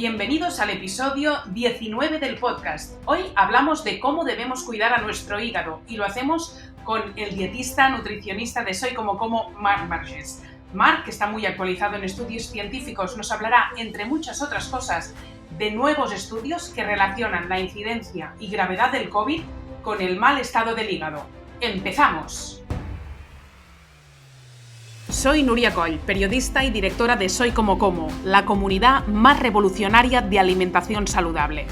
Bienvenidos al episodio 19 del podcast. Hoy hablamos de cómo debemos cuidar a nuestro hígado y lo hacemos con el dietista nutricionista de Soy Como Como, Marc Vergés. Marc, que está muy actualizado en estudios científicos, nos hablará, entre muchas otras cosas, de nuevos estudios que relacionan la incidencia y gravedad del COVID con el mal estado del hígado. ¡Empezamos! Soy Núria Coll, periodista y directora de Soy Como Como, la comunidad más revolucionaria de alimentación saludable.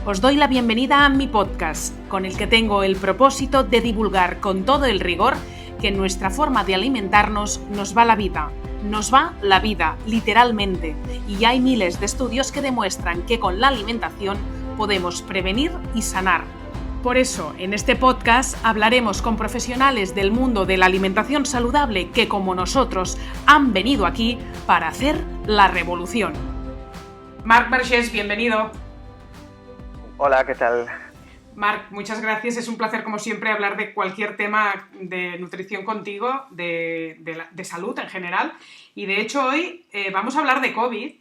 Os doy la bienvenida a mi podcast, con el que tengo el propósito de divulgar con todo el rigor que en nuestra forma de alimentarnos nos va la vida. Nos va la vida, literalmente, y hay miles de estudios que demuestran que con la alimentación podemos prevenir y sanar. Por eso, en este podcast hablaremos con profesionales del mundo de la alimentación saludable que, como nosotros, han venido aquí para hacer la revolución. Marc Vergés, bienvenido. Hola, ¿qué tal? Marc, muchas gracias. Es un placer, como siempre, hablar de cualquier tema de nutrición contigo, de salud en general. Y de hecho, hoy vamos a hablar de COVID.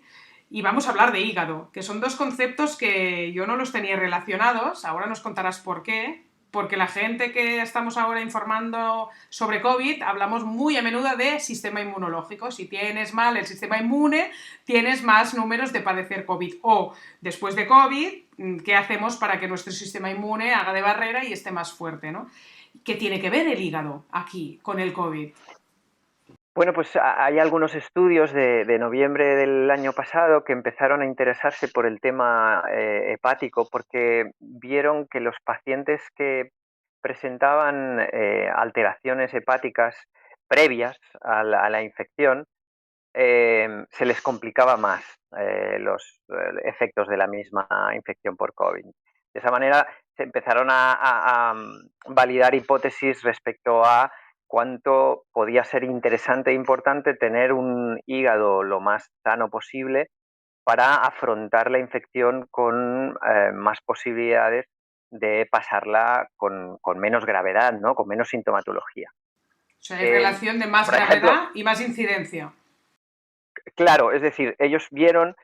Y vamos a hablar de hígado, que son dos conceptos que yo no los tenía relacionados, ahora nos contarás por qué, porque la gente que estamos ahora informando sobre COVID, hablamos muy a menudo de sistema inmunológico. Si tienes mal el sistema inmune, tienes más números de padecer COVID. O, después de COVID, ¿qué hacemos para que nuestro sistema inmune haga de barrera y esté más fuerte, ¿no? ¿Qué tiene que ver el hígado aquí con el COVID? Bueno, pues hay algunos estudios de noviembre del año pasado que empezaron a interesarse por el tema hepático porque vieron que los pacientes que presentaban alteraciones hepáticas previas a la infección se les complicaba más los efectos de la misma infección por COVID. De esa manera se empezaron a validar hipótesis respecto a cuánto podía ser interesante e importante tener un hígado lo más sano posible para afrontar la infección con más posibilidades de pasarla con menos gravedad, ¿no? Con menos sintomatología. O sea, hay relación de más gravedad y más incidencia. Claro, es decir, ellos vieron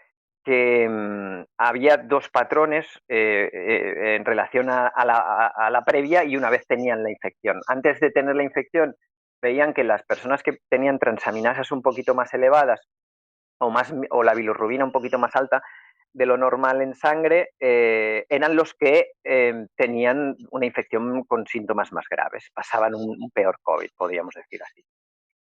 que había dos patrones en relación a la previa y una vez tenían la infección. Antes de tener la infección, veían que las personas que tenían transaminasas un poquito más elevadas o la bilirrubina un poquito más alta de lo normal en sangre eran los que tenían una infección con síntomas más graves, pasaban un peor COVID, podríamos decir así.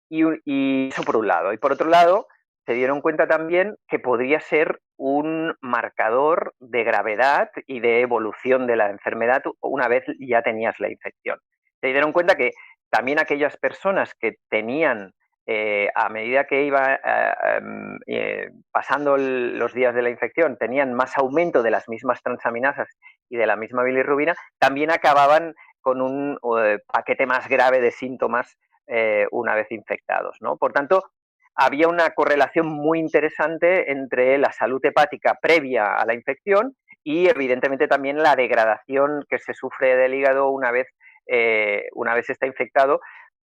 Y eso por un lado. Y por otro lado, se dieron cuenta también que podría ser un marcador de gravedad y de evolución de la enfermedad una vez ya tenías la infección. Se dieron cuenta que también aquellas personas que tenían, a medida que iba pasando los días de la infección, tenían más aumento de las mismas transaminasas y de la misma bilirrubina, también acababan con un paquete más grave de síntomas una vez infectados, ¿no? Por tanto, había una correlación muy interesante entre la salud hepática previa a la infección y, evidentemente, también la degradación que se sufre del hígado una vez está infectado,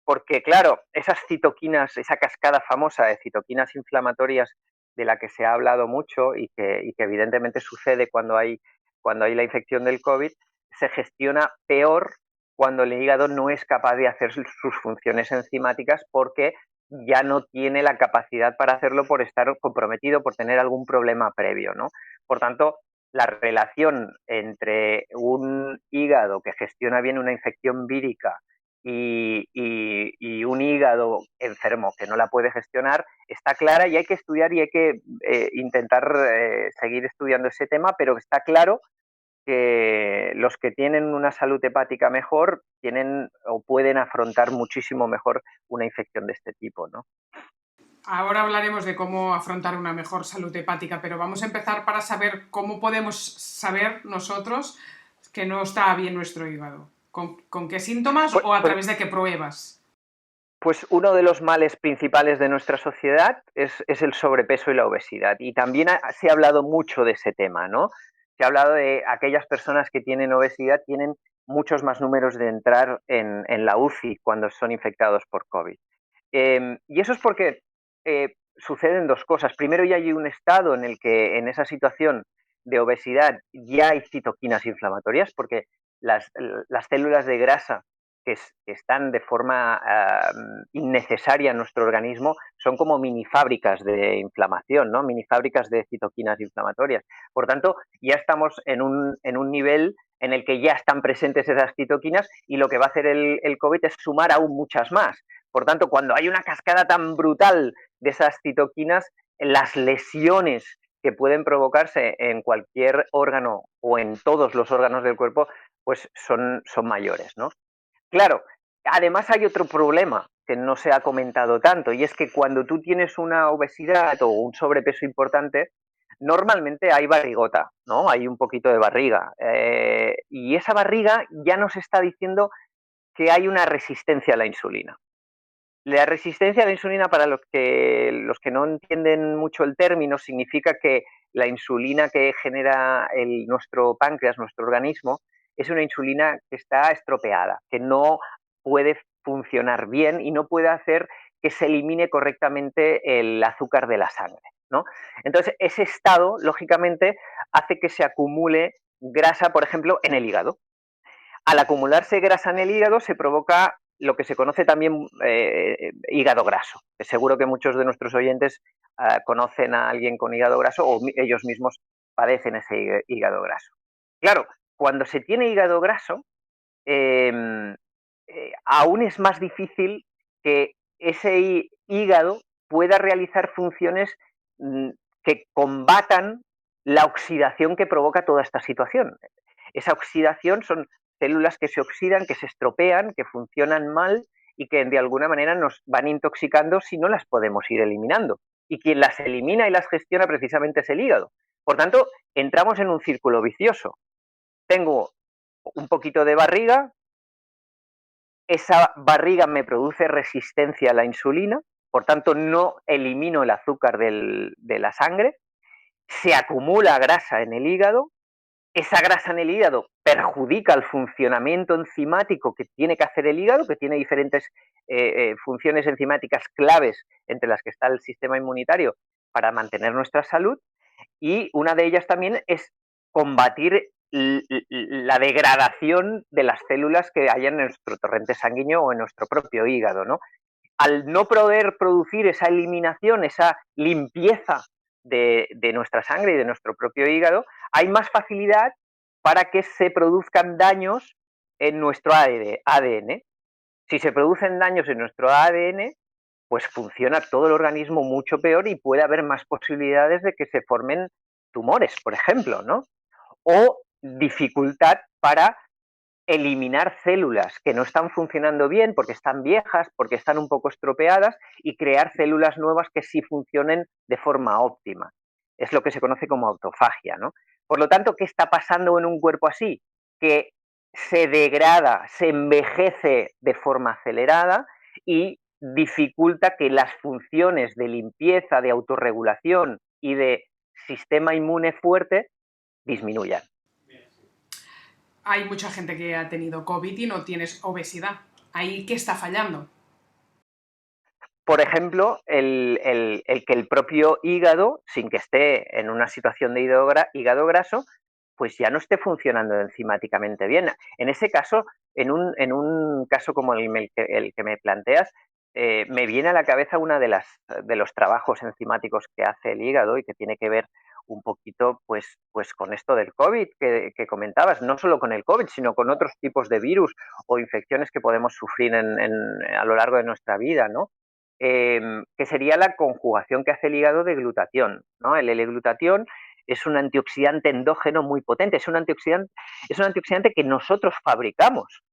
porque, claro, esas citoquinas, esa cascada famosa de citoquinas inflamatorias de la que se ha hablado mucho y que evidentemente sucede cuando hay la infección del COVID, se gestiona peor cuando el hígado no es capaz de hacer sus funciones enzimáticas porque ya no tiene la capacidad para hacerlo por estar comprometido, por tener algún problema previo, ¿no? Por tanto, la relación entre un hígado que gestiona bien una infección vírica y un hígado enfermo que no la puede gestionar está clara y hay que estudiar y hay que intentar seguir estudiando ese tema, pero está claro que los que tienen una salud hepática mejor tienen o pueden afrontar muchísimo mejor una infección de este tipo, ¿no? Ahora hablaremos de cómo afrontar una mejor salud hepática, pero vamos a empezar para saber cómo podemos saber nosotros que no está bien nuestro hígado. ¿Con qué síntomas o a través de qué pruebas? Pues uno de los males principales de nuestra sociedad es el sobrepeso y la obesidad. Y también se ha hablado mucho de ese tema, ¿no? Se ha hablado de aquellas personas que tienen obesidad tienen muchos más números de entrar en la UCI cuando son infectados por COVID. Y eso es porque suceden dos cosas. Primero, ya hay un estado en el que en esa situación de obesidad ya hay citoquinas inflamatorias, porque las células de grasa que están de forma innecesaria en nuestro organismo son como mini fábricas de inflamación, ¿no? Mini fábricas de citoquinas inflamatorias. Por tanto, ya estamos en un nivel en el que ya están presentes esas citoquinas y lo que va a hacer el COVID es sumar aún muchas más. Por tanto, cuando hay una cascada tan brutal de esas citoquinas, las lesiones que pueden provocarse en cualquier órgano o en todos los órganos del cuerpo, pues son mayores, ¿no? Claro, además hay otro problema que no se ha comentado tanto, y es que cuando tú tienes una obesidad o un sobrepeso importante, normalmente hay barrigota, ¿no? Hay un poquito de barriga. Y esa barriga ya nos está diciendo que hay una resistencia a la insulina. La resistencia a la insulina, para los que no entienden mucho el término, significa que la insulina que genera nuestro páncreas, nuestro organismo, es una insulina que está estropeada, que no puede funcionar bien y no puede hacer que se elimine correctamente el azúcar de la sangre, ¿no? Entonces, ese estado, lógicamente, hace que se acumule grasa, por ejemplo, en el hígado. Al acumularse grasa en el hígado se provoca lo que se conoce también hígado graso. Seguro que muchos de nuestros oyentes conocen a alguien con hígado graso o ellos mismos padecen ese hígado graso. Claro, cuando se tiene hígado graso, aún es más difícil que ese hígado pueda realizar funciones que combatan la oxidación que provoca toda esta situación. Esa oxidación son células que se oxidan, que se estropean, que funcionan mal y que de alguna manera nos van intoxicando si no las podemos ir eliminando. Y quien las elimina y las gestiona precisamente es el hígado. Por tanto, entramos en un círculo vicioso. Tengo un poquito de barriga, esa barriga me produce resistencia a la insulina, por tanto no elimino el azúcar de la sangre, se acumula grasa en el hígado, esa grasa en el hígado perjudica el funcionamiento enzimático que tiene que hacer el hígado, que tiene diferentes funciones enzimáticas claves, entre las que está el sistema inmunitario para mantener nuestra salud, y una de ellas también es combatir la degradación de las células que hay en nuestro torrente sanguíneo o en nuestro propio hígado, ¿no? Al no poder producir esa eliminación, esa limpieza de nuestra sangre y de nuestro propio hígado, hay más facilidad para que se produzcan daños en nuestro ADN. Si se producen daños en nuestro ADN, pues funciona todo el organismo mucho peor y puede haber más posibilidades de que se formen tumores, por ejemplo, ¿no? O dificultad para eliminar células que no están funcionando bien porque están viejas, porque están un poco estropeadas y crear células nuevas que sí funcionen de forma óptima. Es lo que se conoce como autofagia, ¿no? Por lo tanto, ¿qué está pasando en un cuerpo así? Que se degrada, se envejece de forma acelerada y dificulta que las funciones de limpieza, de autorregulación y de sistema inmune fuerte disminuyan. Hay mucha gente que ha tenido COVID y no tienes obesidad. ¿Ahí qué está fallando? Por ejemplo, el que el propio hígado, sin que esté en una situación de hígado graso, pues ya no esté funcionando enzimáticamente bien. En ese caso, en un caso como el que me planteas, me viene a la cabeza una de los trabajos enzimáticos que hace el hígado y que tiene que ver un poquito pues con esto del COVID que comentabas, no solo con el COVID, sino con otros tipos de virus o infecciones que podemos sufrir a lo largo de nuestra vida, ¿no? Que sería la conjugación que hace el hígado de glutatión, ¿no? El L-glutatión es un antioxidante endógeno muy potente, es un antioxidante que nosotros fabricamos.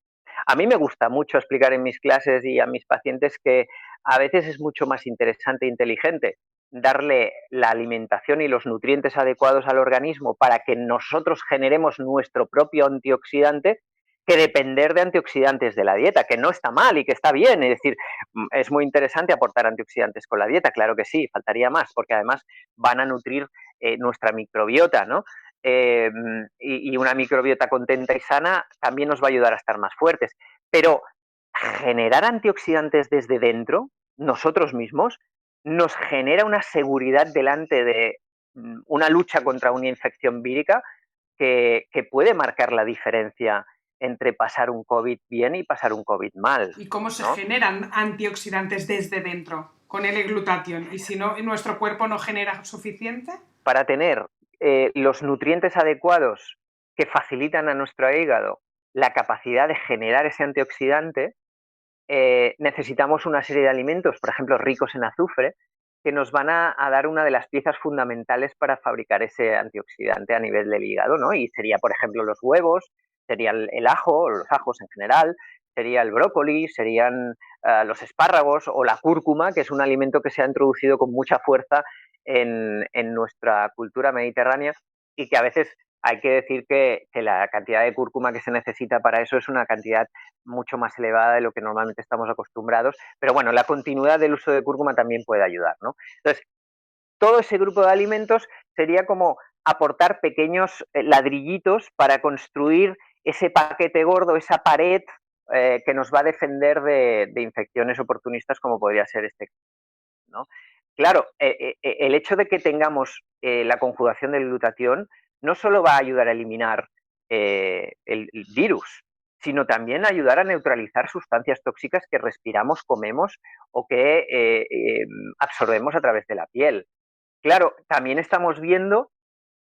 A mí me gusta mucho explicar en mis clases y a mis pacientes que a veces es mucho más interesante e inteligente darle la alimentación y los nutrientes adecuados al organismo para que nosotros generemos nuestro propio antioxidante que depender de antioxidantes de la dieta, que no está mal y que está bien. Es decir, es muy interesante aportar antioxidantes con la dieta, claro que sí, faltaría más, porque además van a nutrir nuestra microbiota, ¿no? Y una microbiota contenta y sana también nos va a ayudar a estar más fuertes. Pero generar antioxidantes desde dentro, nosotros mismos, nos genera una seguridad delante de una lucha contra una infección vírica que puede marcar la diferencia entre pasar un COVID bien y pasar un COVID mal. ¿Y cómo se ¿no? generan antioxidantes desde dentro con el L-glutatión? ¿Y si no, nuestro cuerpo no genera suficiente? Para tener los nutrientes adecuados que facilitan a nuestro hígado la capacidad de generar ese antioxidante, necesitamos una serie de alimentos, por ejemplo, ricos en azufre, que nos van a dar una de las piezas fundamentales para fabricar ese antioxidante a nivel del hígado, ¿no? Y sería, por ejemplo, los huevos, sería el ajo, los ajos en general, sería el brócoli, serían los espárragos o la cúrcuma, que es un alimento que se ha introducido con mucha fuerza en nuestra cultura mediterránea y que a veces hay que decir que la cantidad de cúrcuma que se necesita para eso es una cantidad mucho más elevada de lo que normalmente estamos acostumbrados, pero bueno, la continuidad del uso de cúrcuma también puede ayudar, ¿no? Entonces, todo ese grupo de alimentos sería como aportar pequeños ladrillitos para construir ese paquete gordo, esa pared que nos va a defender de infecciones oportunistas como podría ser este, ¿no? Claro, el hecho de que tengamos la conjugación del glutatión no solo va a ayudar a eliminar el virus, sino también ayudar a neutralizar sustancias tóxicas que respiramos, comemos o que absorbemos a través de la piel. Claro, también estamos viendo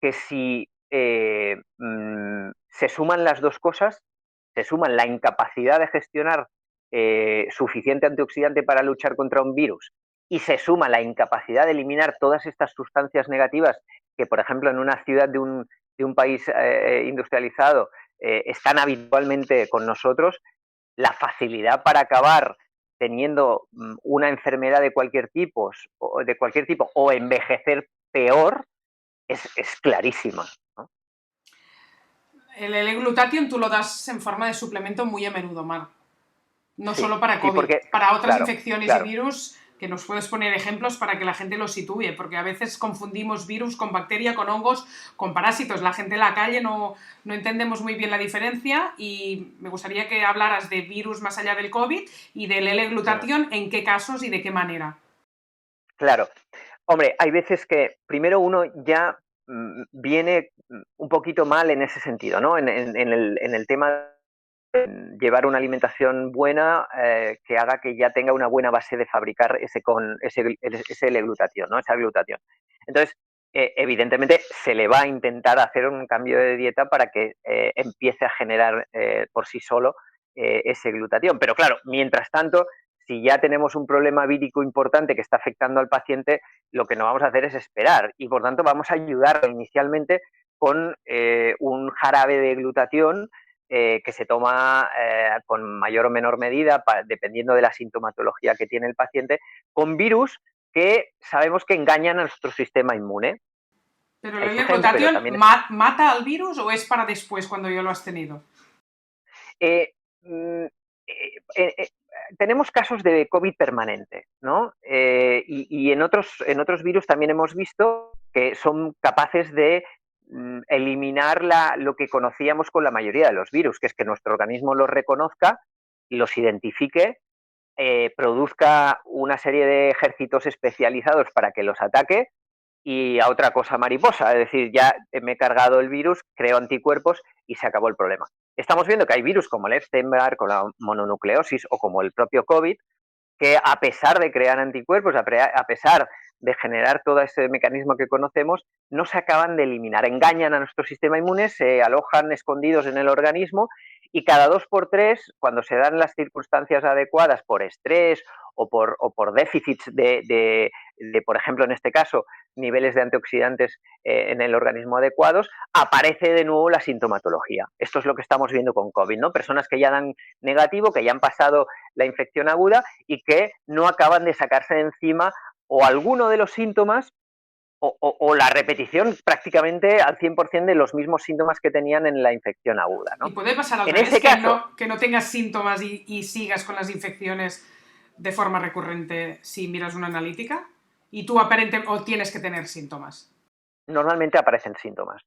que si se suman las dos cosas, se suman la incapacidad de gestionar suficiente antioxidante para luchar contra un virus y se suma la incapacidad de eliminar todas estas sustancias negativas que, por ejemplo, en una ciudad de un país industrializado están habitualmente con nosotros, la facilidad para acabar teniendo una enfermedad de cualquier tipo o envejecer peor es clarísima. ¿no? El L-glutatión tú lo das en forma de suplemento muy a menudo, Mar. No Sí, solo para sí, COVID, porque, para otras claro, infecciones y claro. virus, que nos puedes poner ejemplos para que la gente lo sitúe, porque a veces confundimos virus con bacteria, con hongos, con parásitos. La gente en la calle no entendemos muy bien la diferencia y me gustaría que hablaras de virus más allá del COVID y del L-glutatión, en qué casos y de qué manera. Claro. Hombre, hay veces que primero uno ya viene un poquito mal en ese sentido, ¿no? En el tema de llevar una alimentación buena que haga que ya tenga una buena base de fabricar ese L-glutatión, ¿no? Esa glutatión. Entonces, evidentemente se le va a intentar hacer un cambio de dieta para que empiece a generar por sí solo ese glutatión. Pero claro, mientras tanto, si ya tenemos un problema vírico importante que está afectando al paciente, lo que no vamos a hacer es esperar y por tanto vamos a ayudar inicialmente con un jarabe de glutatión que se toma con mayor o menor medida, dependiendo de la sintomatología que tiene el paciente, con virus que sabemos que engañan a nuestro sistema inmune. ¿Pero el Existen, pero L-glutatión también mata al virus o es para después, cuando ya lo has tenido? eh, mm, tenemos casos de COVID permanente, ¿no? Y en otros virus también hemos visto que son capaces de eliminar lo que conocíamos con la mayoría de los virus, que es que nuestro organismo los reconozca, los identifique, produzca una serie de ejércitos especializados para que los ataque y a otra cosa mariposa, es decir, ya me he cargado el virus, creo anticuerpos y se acabó el problema. Estamos viendo que hay virus como el Epstein-Barr, con la mononucleosis o como el propio COVID, que a pesar de crear anticuerpos, a pesar de generar todo ese mecanismo que conocemos, no se acaban de eliminar. Engañan a nuestro sistema inmune, se alojan escondidos en el organismo y cada 2 por 3, cuando se dan las circunstancias adecuadas por estrés o por déficits por ejemplo, en este caso, niveles de antioxidantes en el organismo adecuados, aparece de nuevo la sintomatología. Esto es lo que estamos viendo con COVID, ¿no? Personas que ya dan negativo, que ya han pasado la infección aguda y que no acaban de sacarse de encima o alguno de los síntomas o la repetición prácticamente al 100% de los mismos síntomas que tenían en la infección aguda, Y ¿no? puede pasar al En revés, ese caso, que no tengas síntomas y sigas con las infecciones de forma recurrente si miras una analítica y tú aparentemente o tienes que tener síntomas. normalmente aparecen síntomas.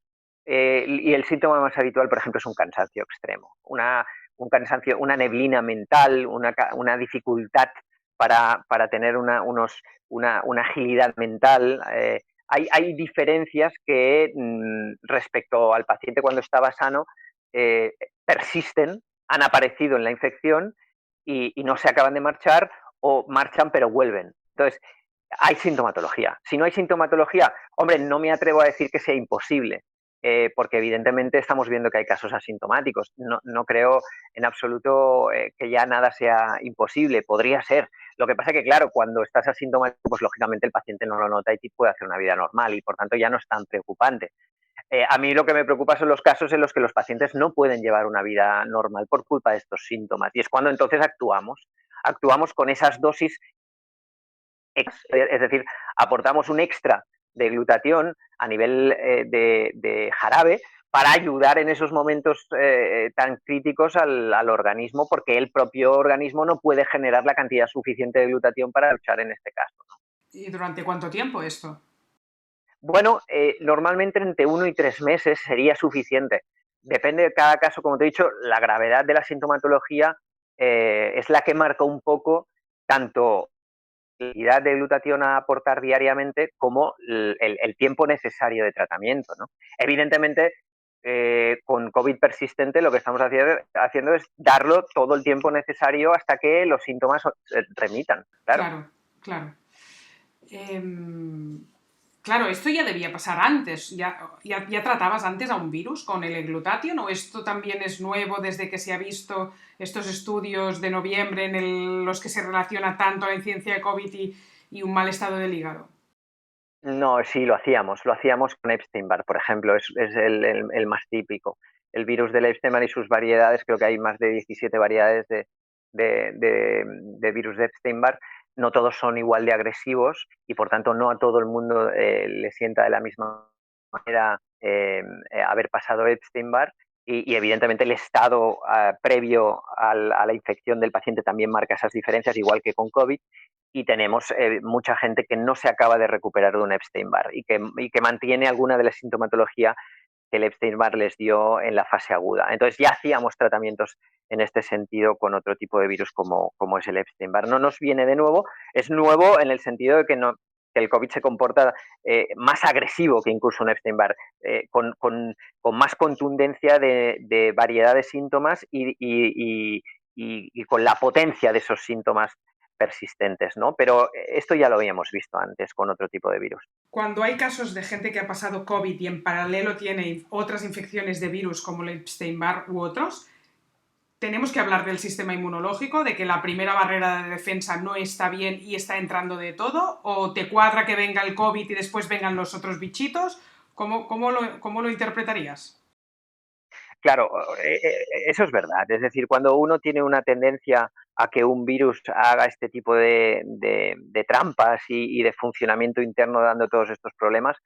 Y el síntoma más habitual, por ejemplo, es un cansancio extremo, un cansancio, una neblina mental, una dificultad para tener una agilidad mental. Hay diferencias que respecto al paciente cuando estaba sano persisten, han aparecido en la infección y no se acaban de marchar o marchan pero vuelven. Entonces, hay sintomatología. Si no hay sintomatología, hombre, no me atrevo a decir que sea imposible, porque evidentemente estamos viendo que hay casos asintomáticos. No creo en absoluto que ya nada sea imposible, podría ser. Lo que pasa es que, claro, cuando estás asintomático, pues lógicamente el paciente no lo nota y puede hacer una vida normal y por tanto ya no es tan preocupante. A mí lo que me preocupa son los casos en los que los pacientes no pueden llevar una vida normal por culpa de estos síntomas y es cuando entonces actuamos con esas dosis, es decir, aportamos un extra de glutatión a nivel de jarabe para ayudar en esos momentos tan críticos al organismo, porque el propio organismo no puede generar la cantidad suficiente de glutatión para luchar en este caso, ¿no? ¿Y durante cuánto tiempo esto? Bueno, normalmente entre 1 y 3 meses sería suficiente. Depende de cada caso, como te he dicho, la gravedad de la sintomatología es la que marca un poco tanto la cantidad de glutatión a aportar diariamente como el tiempo necesario de tratamiento, ¿no? Evidentemente, con COVID persistente lo que estamos haciendo es darlo todo el tiempo necesario hasta que los síntomas remitan, claro. Claro, claro. Claro, esto ya debía pasar antes. ¿Ya tratabas antes a un virus con el L-Glutathione o esto también es nuevo desde que se ha visto estos estudios de noviembre en los que se relaciona tanto la incidencia de COVID y un mal estado del hígado? No, sí, lo hacíamos con Epstein-Barr, por ejemplo, es el más típico. El virus del Epstein-Barr y sus variedades, creo que hay más de 17 variedades de virus de Epstein-Barr, no todos son igual de agresivos y por tanto no a todo el mundo le sienta de la misma manera haber pasado Epstein-Barr y evidentemente el estado previo a la infección del paciente también marca esas diferencias, igual que con COVID y tenemos mucha gente que no se acaba de recuperar de un Epstein-Barr y que mantiene alguna de la sintomatología que el Epstein-Barr les dio en la fase aguda. Entonces ya hacíamos tratamientos en este sentido con otro tipo de virus como es el Epstein-Barr. No nos viene de nuevo, es nuevo en el sentido de que que el COVID se comporta más agresivo que incluso un Epstein-Barr, con más contundencia de variedad de síntomas y con la potencia de esos síntomas persistentes, ¿no? Pero esto ya lo habíamos visto antes con otro tipo de virus. Cuando hay casos de gente que ha pasado COVID y en paralelo tiene otras infecciones de virus como el Epstein-Barr u otros, tenemos que hablar del sistema inmunológico, de que la primera barrera de defensa no está bien y está entrando de todo, o te cuadra que venga el COVID y después vengan los otros bichitos. ¿Cómo lo interpretarías? Claro, eso es verdad. Es decir, cuando uno tiene una tendencia a que un virus haga este tipo de trampas y de funcionamiento interno dando todos estos problemas,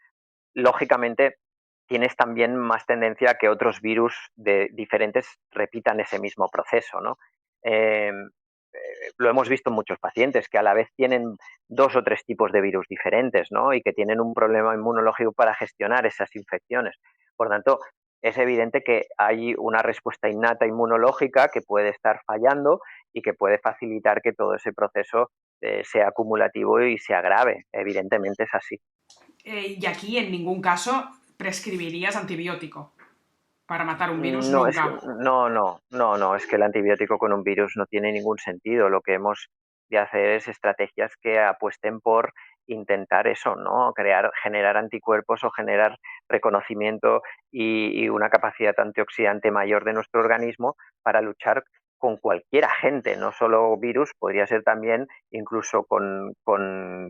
lógicamente tienes también más tendencia a que otros virus diferentes repitan ese mismo proceso, ¿no? Eh, lo hemos visto en muchos pacientes que a la vez tienen 2 o 3 tipos de virus diferentes, ¿no? Y que tienen un problema inmunológico para gestionar esas infecciones. Por tanto, es evidente que hay una respuesta innata inmunológica que puede estar fallando y que puede facilitar que todo ese proceso sea acumulativo y se agrave. Evidentemente es así. Y aquí en ningún caso prescribirías antibiótico para matar un virus No, nunca. no, es que el antibiótico con un virus no tiene ningún sentido. Lo que hemos de hacer es estrategias que apuesten por intentar eso, ¿no? Generar anticuerpos o generar reconocimiento y una capacidad antioxidante mayor de nuestro organismo para luchar con cualquier agente, no solo virus, podría ser también incluso con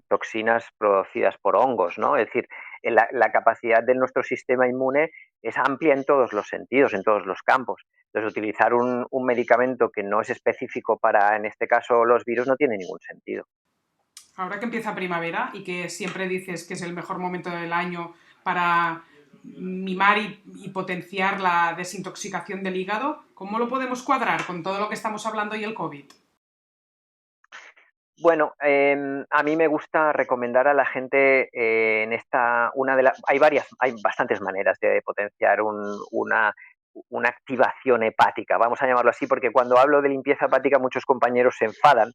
toxinas producidas por hongos, ¿no? Es decir, la capacidad de nuestro sistema inmune es amplia en todos los sentidos, en todos los campos. Entonces, utilizar un medicamento que no es específico para, en este caso, los virus no tiene ningún sentido. Ahora que empieza primavera y que siempre dices que es el mejor momento del año para mimar y potenciar la desintoxicación del hígado, ¿cómo lo podemos cuadrar con todo lo que estamos hablando y el COVID? Bueno, a mí me gusta recomendar a la gente en esta, hay bastantes maneras de potenciar una activación hepática, vamos a llamarlo así, porque cuando hablo de limpieza hepática muchos compañeros se enfadan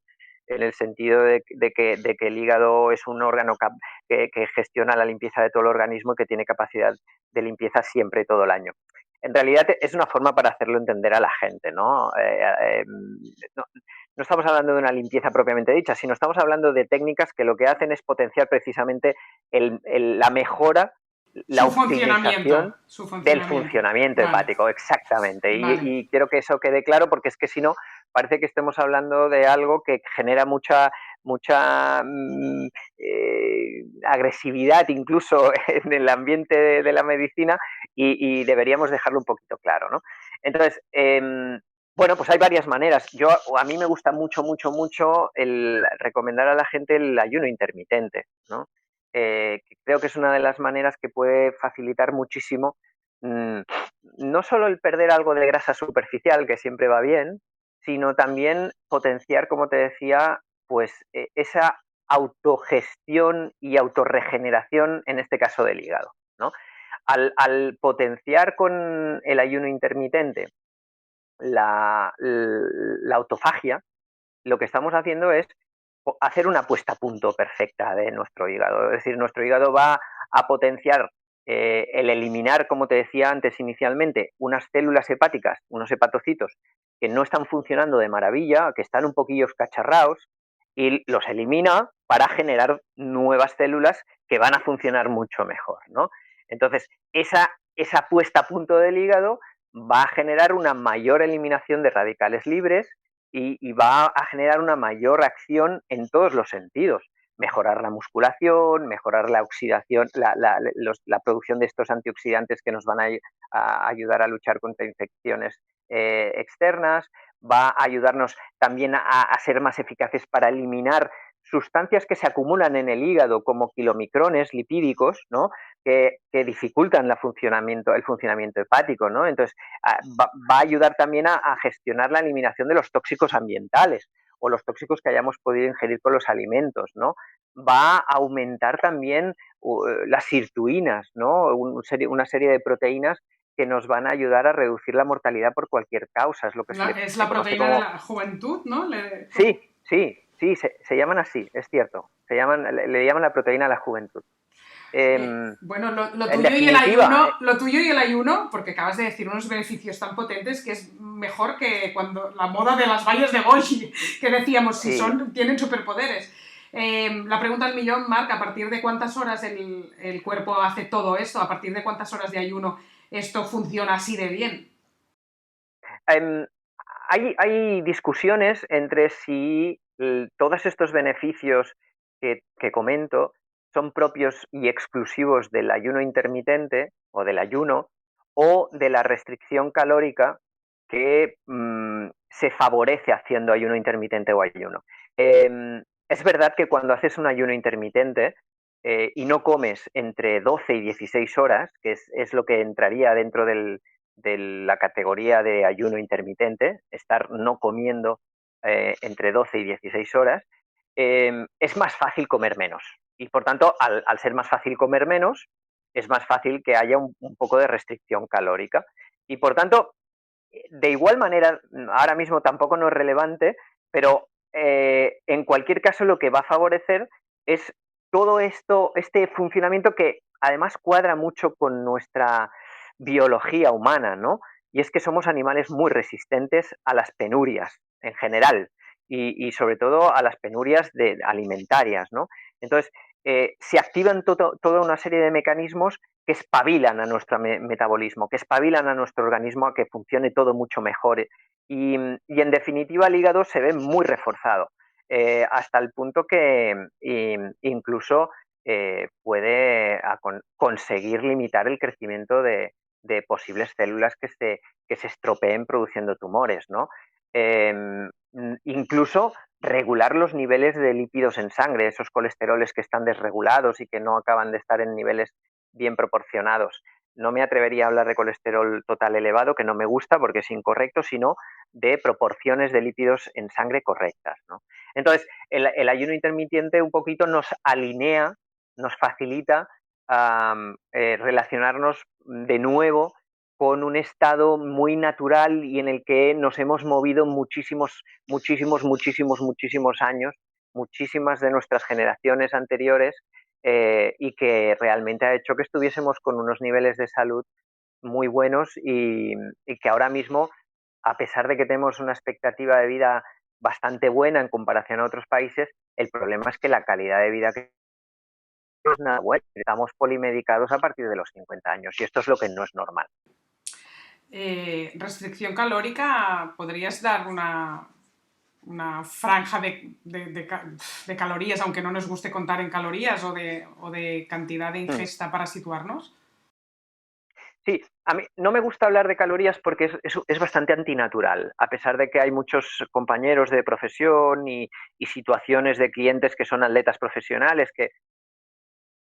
en el sentido de que el hígado es un órgano que gestiona la limpieza de todo el organismo y que tiene capacidad de limpieza siempre todo el año. En realidad es una forma para hacerlo entender a la gente, ¿no? No, no estamos hablando de una limpieza propiamente dicha, sino estamos hablando de técnicas que lo que hacen es potenciar precisamente la mejora, la optimización Su del funcionamiento. funcionamiento Vale, hepático, exactamente. vale. Y quiero que eso quede claro, porque es que si no, parece que estemos hablando de algo que genera mucha agresividad incluso en el ambiente de la medicina, y deberíamos dejarlo un poquito claro, ¿no? Entonces, bueno, pues hay varias maneras. A mí me gusta mucho el recomendar a la gente el ayuno intermitente, ¿no? Que creo que es una de las maneras que puede facilitar muchísimo, mmm, no solo el perder algo de grasa superficial, que siempre va bien, sino también potenciar, como te decía, pues esa autogestión y autorregeneración, en este caso del hígado, ¿no? Al potenciar con el ayuno intermitente la autofagia, lo que estamos haciendo es hacer una puesta a punto perfecta de nuestro hígado. Es decir, nuestro hígado va a potenciar el eliminar, como te decía antes inicialmente, unas células hepáticas, unos hepatocitos que no están funcionando de maravilla, que están un poquillo escacharrados, y los elimina para generar nuevas células que van a funcionar mucho mejor, ¿no? Entonces, esa puesta a punto del hígado va a generar una mayor eliminación de radicales libres y va a generar una mayor acción en todos los sentidos. Mejorar la musculación, mejorar la oxidación, la producción de estos antioxidantes que nos van a ayudar a luchar contra infecciones externas, va a ayudarnos también a ser más eficaces para eliminar sustancias que se acumulan en el hígado, como kilomicrones lipídicos, ¿no? Que dificultan el funcionamiento hepático, ¿no? Entonces, va a ayudar también a gestionar la eliminación de los tóxicos ambientales o los tóxicos que hayamos podido ingerir con los alimentos, ¿no? Va a aumentar también las sirtuinas, ¿no? Una serie de proteínas que nos van a ayudar a reducir la mortalidad por cualquier causa. Es lo que Es se la conoce proteína de como... la juventud, ¿no? Sí, sí, se llaman así, es cierto. Le llaman la proteína de la juventud. Bueno, lo En tuyo y definitiva, lo tuyo y el ayuno, porque acabas de decir unos beneficios tan potentes que es mejor que cuando la moda de las vallas de Goji, que decíamos si sí. tienen superpoderes. La pregunta del millón, Marc, ¿a partir de cuántas horas el cuerpo hace todo esto? ¿A partir de cuántas horas de ayuno esto funciona así de bien? Em, hay discusiones entre si todos estos beneficios que comento son propios y exclusivos del ayuno intermitente o del ayuno, o de la restricción calórica que se favorece haciendo ayuno intermitente o ayuno. Es verdad que cuando haces un ayuno intermitente y no comes entre 12 y 16 horas, que es lo que entraría dentro de la categoría de ayuno intermitente, estar no comiendo entre 12 y 16 horas, es más fácil comer menos. Y por tanto, al ser más fácil comer menos, es más fácil que haya un poco de restricción calórica. Y por tanto, de igual manera, ahora mismo tampoco no es relevante, pero en cualquier caso lo que va a favorecer es todo esto, este funcionamiento que además cuadra mucho con nuestra biología humana, ¿no? Y es que somos animales muy resistentes a las penurias en general y sobre todo a las penurias alimentarias, ¿no? Entonces, se activan toda una serie de mecanismos que espabilan a nuestro metabolismo, que espabilan a nuestro organismo a que funcione todo mucho mejor. Y en definitiva el hígado se ve muy reforzado, hasta el punto que incluso puede conseguir limitar el crecimiento de posibles células que se estropeen produciendo tumores, ¿no? Incluso regular los niveles de lípidos en sangre, esos colesteroles que están desregulados y que no acaban de estar en niveles bien proporcionados. No me atrevería a hablar de colesterol total elevado, que no me gusta porque es incorrecto, sino de proporciones de lípidos en sangre correctas, ¿no? Entonces, el ayuno intermitente un poquito nos alinea, nos facilita relacionarnos de nuevo con un estado muy natural y en el que nos hemos movido muchísimos años, muchísimas de nuestras generaciones anteriores, y que realmente ha hecho que estuviésemos con unos niveles de salud muy buenos y que ahora mismo, a pesar de que tenemos una expectativa de vida bastante buena en comparación a otros países, el problema es que la calidad de vida que no es nada buena. Estamos polimedicados a partir de los 50 años y esto es lo que no es normal. Restricción calórica, ¿podrías dar una franja de calorías, aunque no nos guste contar en calorías o de cantidad de ingesta para situarnos? Sí, a mí no me gusta hablar de calorías porque es bastante antinatural, a pesar de que hay muchos compañeros de profesión y situaciones de clientes que son atletas profesionales que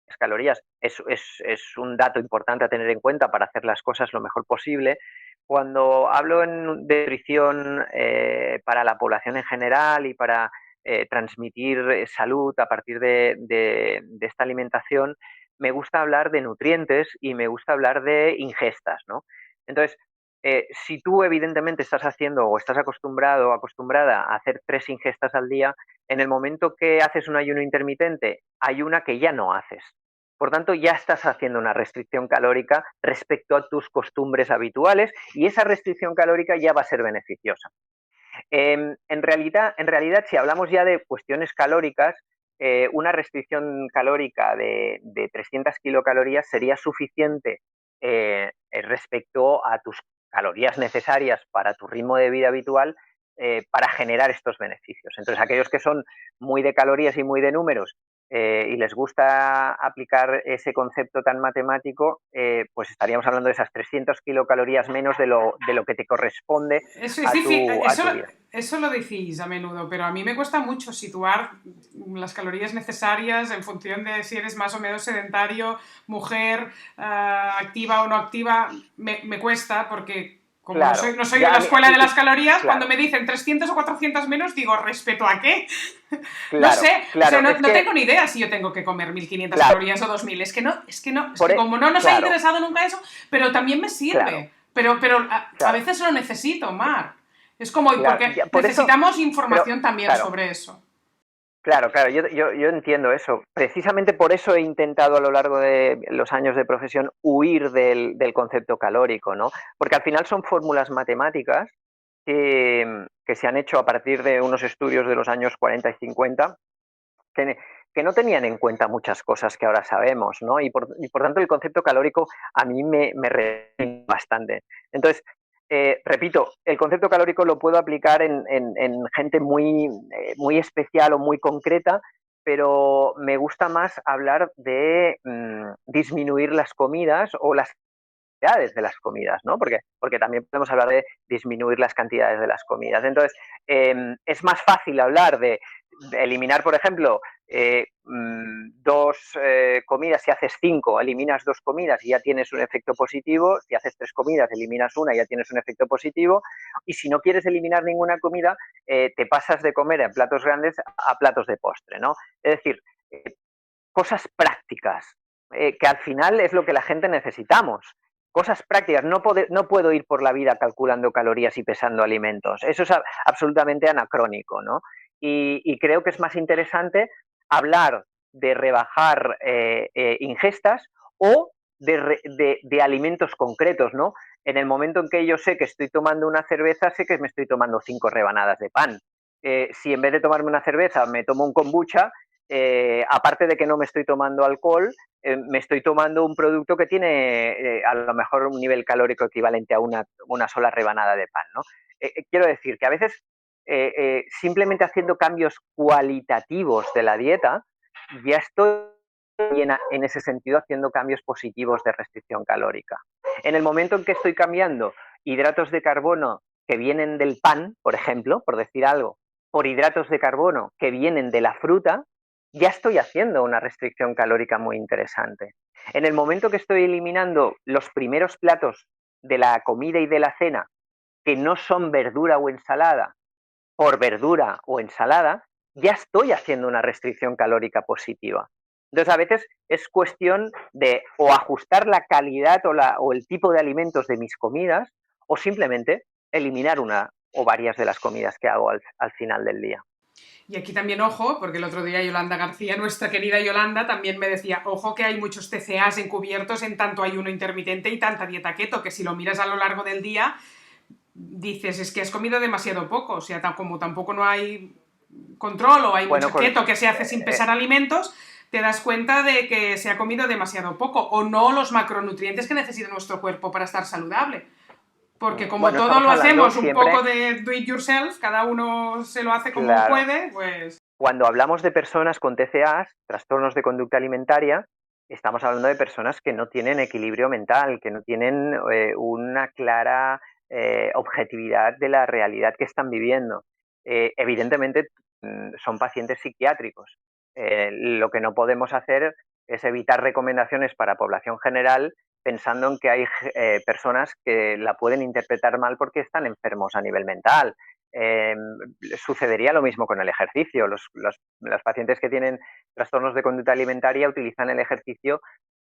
las calorías es un dato importante a tener en cuenta para hacer las cosas lo mejor posible. Cuando hablo de nutrición para la población en general y para transmitir salud a partir de esta alimentación, me gusta hablar de nutrientes y me gusta hablar de ingestas, ¿no? Entonces, si tú evidentemente estás haciendo o estás acostumbrado o acostumbrada a hacer 3 ingestas al día, en el momento que haces un ayuno intermitente, hay una que ya no haces. Por tanto, ya estás haciendo una restricción calórica respecto a tus costumbres habituales y esa restricción calórica ya va a ser beneficiosa. En realidad, si hablamos ya de cuestiones calóricas, una restricción calórica de 300 kilocalorías sería suficiente respecto a tus calorías necesarias para tu ritmo de vida habitual para generar estos beneficios. Entonces, aquellos que son muy de calorías y muy de números y les gusta aplicar ese concepto tan matemático, pues estaríamos hablando de esas 300 kilocalorías menos de lo que te corresponde Eso es a difícil, tu vida. eso lo decís a menudo, pero a mí me cuesta mucho situar las calorías necesarias en función de si eres más o menos sedentario, mujer, activa o no activa. Me cuesta porque como Claro, no soy de ya la a mí, escuela de las calorías, cuando claro, me dicen 300 o 400 menos, digo, ¿respeto a qué? No claro, sé, o sea, claro, es no que, tengo ni idea si yo tengo que comer 1500 claro, calorías o 2000. Es que como no nos ha claro, interesado nunca eso, pero también me claro, sirve. Pero a claro, veces lo necesito, Mar. Es como, claro, porque por eso, necesitamos pero, información también claro, sobre eso. claro, yo entiendo eso. Precisamente por eso he intentado a lo largo de los años de profesión huir del concepto calórico, ¿no? Porque al final son fórmulas matemáticas que se han hecho a partir de unos estudios de los años 40 y 50 que, que no tenían en cuenta muchas cosas que ahora sabemos, ¿no? Y por tanto el concepto calórico a mí me reprime bastante. Entonces, repito, el concepto calórico lo puedo aplicar en gente muy especial o muy concreta, pero me gusta más hablar de disminuir las comidas o las cantidades de las comidas, ¿no? Porque también podemos hablar de disminuir las cantidades de las comidas. Entonces, es más fácil hablar de eliminar, por ejemplo, 2 comidas, si haces 5, eliminas 2 comidas y ya tienes un efecto positivo, si haces 3 comidas, eliminas una y ya tienes un efecto positivo, y si no quieres eliminar ninguna comida, te pasas de comer en platos grandes a platos de postre, ¿no? Es decir, cosas prácticas, que al final es lo que la gente necesitamos. Cosas prácticas, no puedo ir por la vida calculando calorías y pesando alimentos. Eso es absolutamente anacrónico, ¿no? Y creo que es más interesante hablar de rebajar ingestas o de alimentos concretos, ¿no? En el momento en que yo sé que estoy tomando una cerveza, sé que me estoy tomando 5 rebanadas de pan. Si en vez de tomarme una cerveza me tomo un kombucha, aparte de que no me estoy tomando alcohol, me estoy tomando un producto que tiene a lo mejor un nivel calórico equivalente a una sola rebanada de pan, ¿no? Quiero decir que a veces simplemente haciendo cambios cualitativos de la dieta, ya estoy en ese sentido haciendo cambios positivos de restricción calórica. En el momento en que estoy cambiando hidratos de carbono que vienen del pan, por ejemplo, por decir algo, por hidratos de carbono que vienen de la fruta, ya estoy haciendo una restricción calórica muy interesante. En el momento que estoy eliminando los primeros platos de la comida y de la cena que no son verdura o ensalada por verdura o ensalada, ya estoy haciendo una restricción calórica positiva. Entonces, a veces es cuestión de o ajustar la calidad o el tipo de alimentos de mis comidas, o simplemente eliminar una o varias de las comidas que hago al final del día. Y aquí también, ojo, porque el otro día Yolanda García, nuestra querida Yolanda, también me decía, ojo que hay muchos TCAs encubiertos en tanto ayuno intermitente y tanta dieta keto, que si lo miras a lo largo del día, dices, es que has comido demasiado poco, o sea, como tampoco no hay control o hay Bueno, mucho keto que se hace sin pesar alimentos, te das cuenta de que se ha comido demasiado poco o no los macronutrientes que necesita nuestro cuerpo para estar saludable. Porque como bueno, todo estamos lo hablando hacemos un poco siempre, de do it yourself, cada uno se lo hace como claro, puede, pues... cuando hablamos de personas con TCAs, trastornos de conducta alimentaria, estamos hablando de personas que no tienen equilibrio mental, que no tienen una clara objetividad de la realidad que están viviendo. Evidentemente, son pacientes psiquiátricos. Lo que no podemos hacer es evitar recomendaciones para población general pensando en que hay personas que la pueden interpretar mal porque están enfermos a nivel mental. Eh, Sucedería lo mismo con el ejercicio. Los pacientes que tienen trastornos de conducta alimentaria utilizan el ejercicio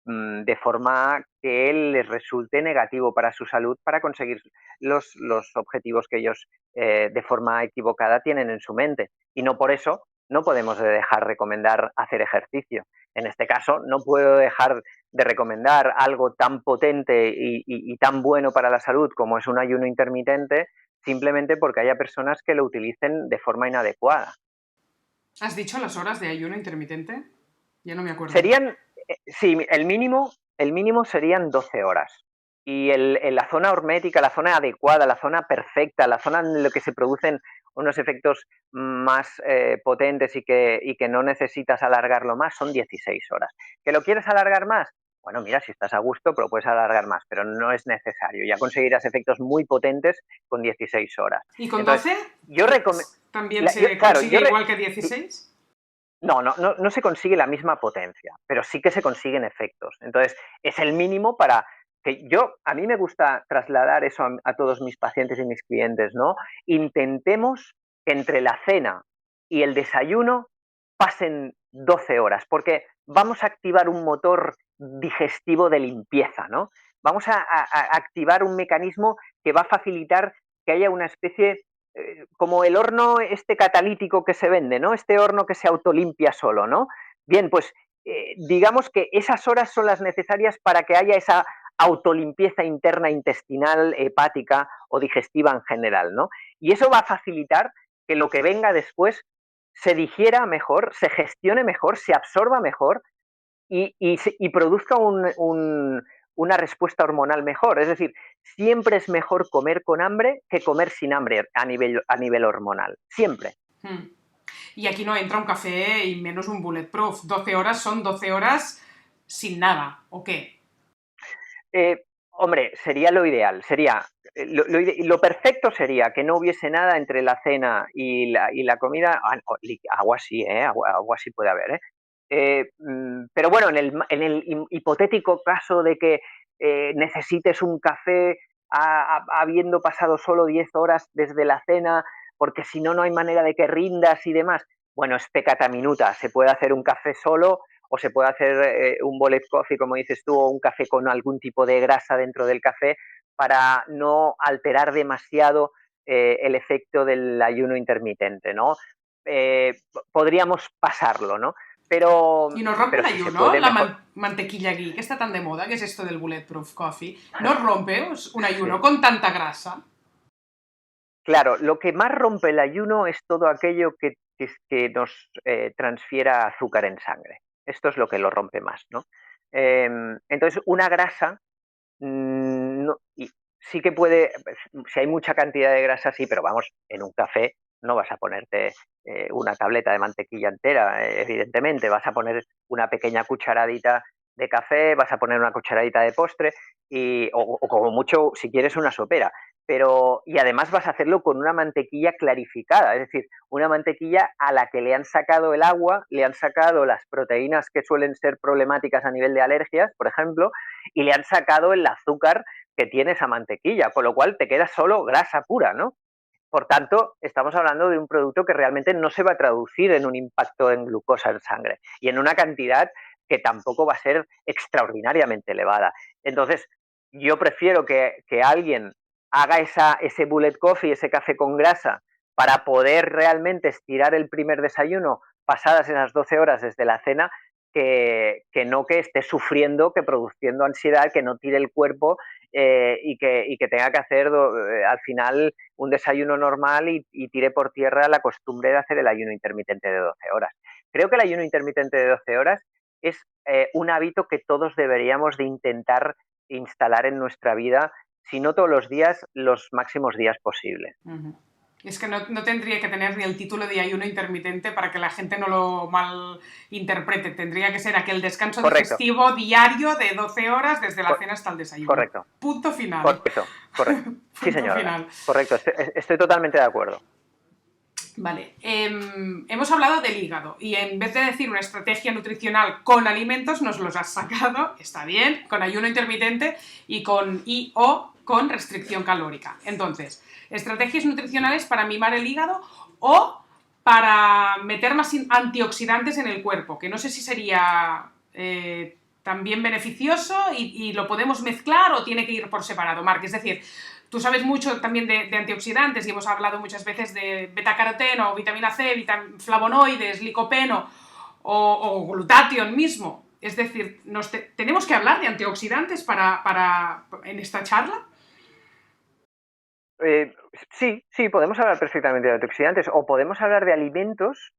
de forma que les resulte negativo para su salud para conseguir los objetivos que ellos de forma equivocada tienen en su mente. Y no por eso no podemos dejar recomendar hacer ejercicio. En este caso, no puedo dejar de recomendar algo tan potente y tan bueno para la salud como es un ayuno intermitente, simplemente porque haya personas que lo utilicen de forma inadecuada. ¿Has dicho las horas de ayuno intermitente? Ya no me acuerdo. Serían, sí, el mínimo serían 12 horas. Y la zona hormética, la zona adecuada, la zona perfecta, la zona en la que se producen unos efectos más potentes y que no necesitas alargarlo más son 16 horas. ¿Que lo quieres alargar más? Bueno, mira, si estás a gusto, pero puedes alargar más, pero no es necesario. Ya conseguirás efectos muy potentes con 16 horas. ¿Y con Entonces, 12? yo recomiendo... ¿También se Claro, consigue igual que 16? no se consigue la misma potencia, pero sí que se consiguen efectos. Entonces, es el mínimo para que a mí me gusta trasladar eso a todos mis pacientes y mis clientes, ¿no? Intentemos que entre la cena y el desayuno pasen 12 horas, porque vamos a activar un motor digestivo de limpieza, ¿no? Vamos a activar un mecanismo que va a facilitar que haya una especie como el horno este catalítico que se vende, ¿no? Este horno que se autolimpia solo, ¿no? Bien, pues digamos que esas horas son las necesarias para que haya esa autolimpieza interna intestinal, hepática o digestiva en general, ¿no? Y eso va a facilitar que lo que venga después se digiera mejor, se gestione mejor, se absorba mejor y produzca una respuesta hormonal mejor. Es decir, siempre es mejor comer con hambre que comer sin hambre a nivel hormonal. Siempre. Hmm. Y aquí no entra un café y menos un bulletproof. 12 horas son 12 horas sin nada, ¿o qué? Hombre, sería lo ideal. Sería lo perfecto sería que no hubiese nada entre la cena y la comida. Agua sí, agua sí puede haber, ¿eh? Pero bueno, en el hipotético caso de que necesites un café habiendo pasado solo 10 horas desde la cena, porque si no, no hay manera de que rindas y demás. Bueno, es pecata minuta. Se puede hacer un café solo o se puede hacer un bullet coffee, como dices tú, o un café con algún tipo de grasa dentro del café para no alterar demasiado el efecto del ayuno intermitente, ¿no? Podríamos pasarlo, ¿no? ¿Y nos rompe el Pero si se ayuno puede, la mejor. mantequilla aquí, que está tan de moda, que es esto del bulletproof coffee? ¿Nos rompe un ayuno Sí. con tanta grasa? Claro, lo que más rompe el ayuno es todo aquello que nos transfiera azúcar en sangre. Esto es lo que lo rompe más, ¿no? Entonces, una grasa no, y sí que puede, si hay mucha cantidad de grasa, sí, pero vamos, en un café no vas a ponerte una tableta de mantequilla entera, evidentemente, vas a poner una pequeña cucharadita de café, vas a poner una cucharadita de postre o como mucho, si quieres, una sopera. Y además vas a hacerlo con una mantequilla clarificada, es decir, una mantequilla a la que le han sacado el agua, le han sacado las proteínas que suelen ser problemáticas a nivel de alergias, por ejemplo, y le han sacado el azúcar que tiene esa mantequilla, con lo cual te queda solo grasa pura, ¿no? Por tanto, estamos hablando de un producto que realmente no se va a traducir en un impacto en glucosa en sangre y en una cantidad que tampoco va a ser extraordinariamente elevada. Entonces, yo prefiero que alguien haga ese bullet coffee, ese café con grasa, para poder realmente estirar el primer desayuno pasadas esas 12 horas desde la cena, que no que esté sufriendo, que produciendo ansiedad, que no tire el cuerpo y que tenga que hacer al final un desayuno normal y tire por tierra la costumbre de hacer el ayuno intermitente de 12 horas. Creo que el ayuno intermitente de 12 horas es un hábito que todos deberíamos de intentar instalar en nuestra vida, si no todos los días, los máximos días posibles. Uh-huh. Es que no tendría que tener ni el título de ayuno intermitente para que la gente no lo malinterprete. Tendría que ser aquel descanso digestivo diario de 12 horas desde la cena hasta el desayuno. Correcto. Punto final. Correcto. Sí, señora. Correcto, estoy totalmente de acuerdo. Vale, hemos hablado del hígado y en vez de decir una estrategia nutricional con alimentos, nos los has sacado, está bien, con ayuno intermitente y con restricción calórica. Entonces, estrategias nutricionales para mimar el hígado o para meter más antioxidantes en el cuerpo, que no sé si sería también beneficioso y lo podemos mezclar o tiene que ir por separado, Marc. Es decir, tú sabes mucho también de antioxidantes y hemos hablado muchas veces de betacaroteno, vitamina C, flavonoides, licopeno o glutatión mismo. Es decir, ¿tenemos que hablar de antioxidantes en esta charla? Sí, podemos hablar perfectamente de antioxidantes o podemos hablar de alimentos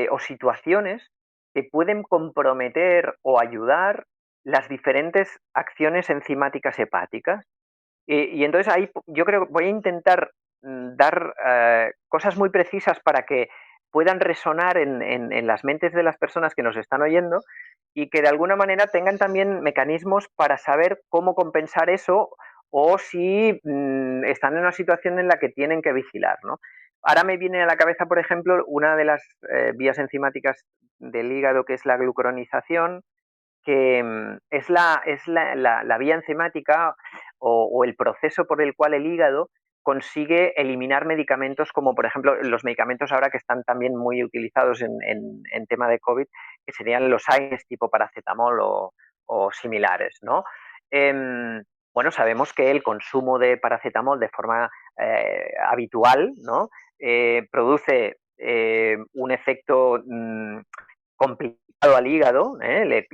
o situaciones que pueden comprometer o ayudar las diferentes acciones enzimáticas hepáticas. Y entonces ahí yo creo que voy a intentar dar cosas muy precisas para que puedan resonar en las mentes de las personas que nos están oyendo y que de alguna manera tengan también mecanismos para saber cómo compensar eso o si están en una situación en la que tienen que vigilar, ¿no? Ahora me viene a la cabeza, por ejemplo, una de las vías enzimáticas del hígado, que es la glucuronización, que es la vía enzimática o el proceso por el cual el hígado consigue eliminar medicamentos como, por ejemplo, los medicamentos ahora que están también muy utilizados en tema de COVID, que serían los AINES tipo paracetamol o similares, ¿no? Bueno, sabemos que el consumo de paracetamol de forma habitual, ¿no? Produce un efecto complicado al hígado, le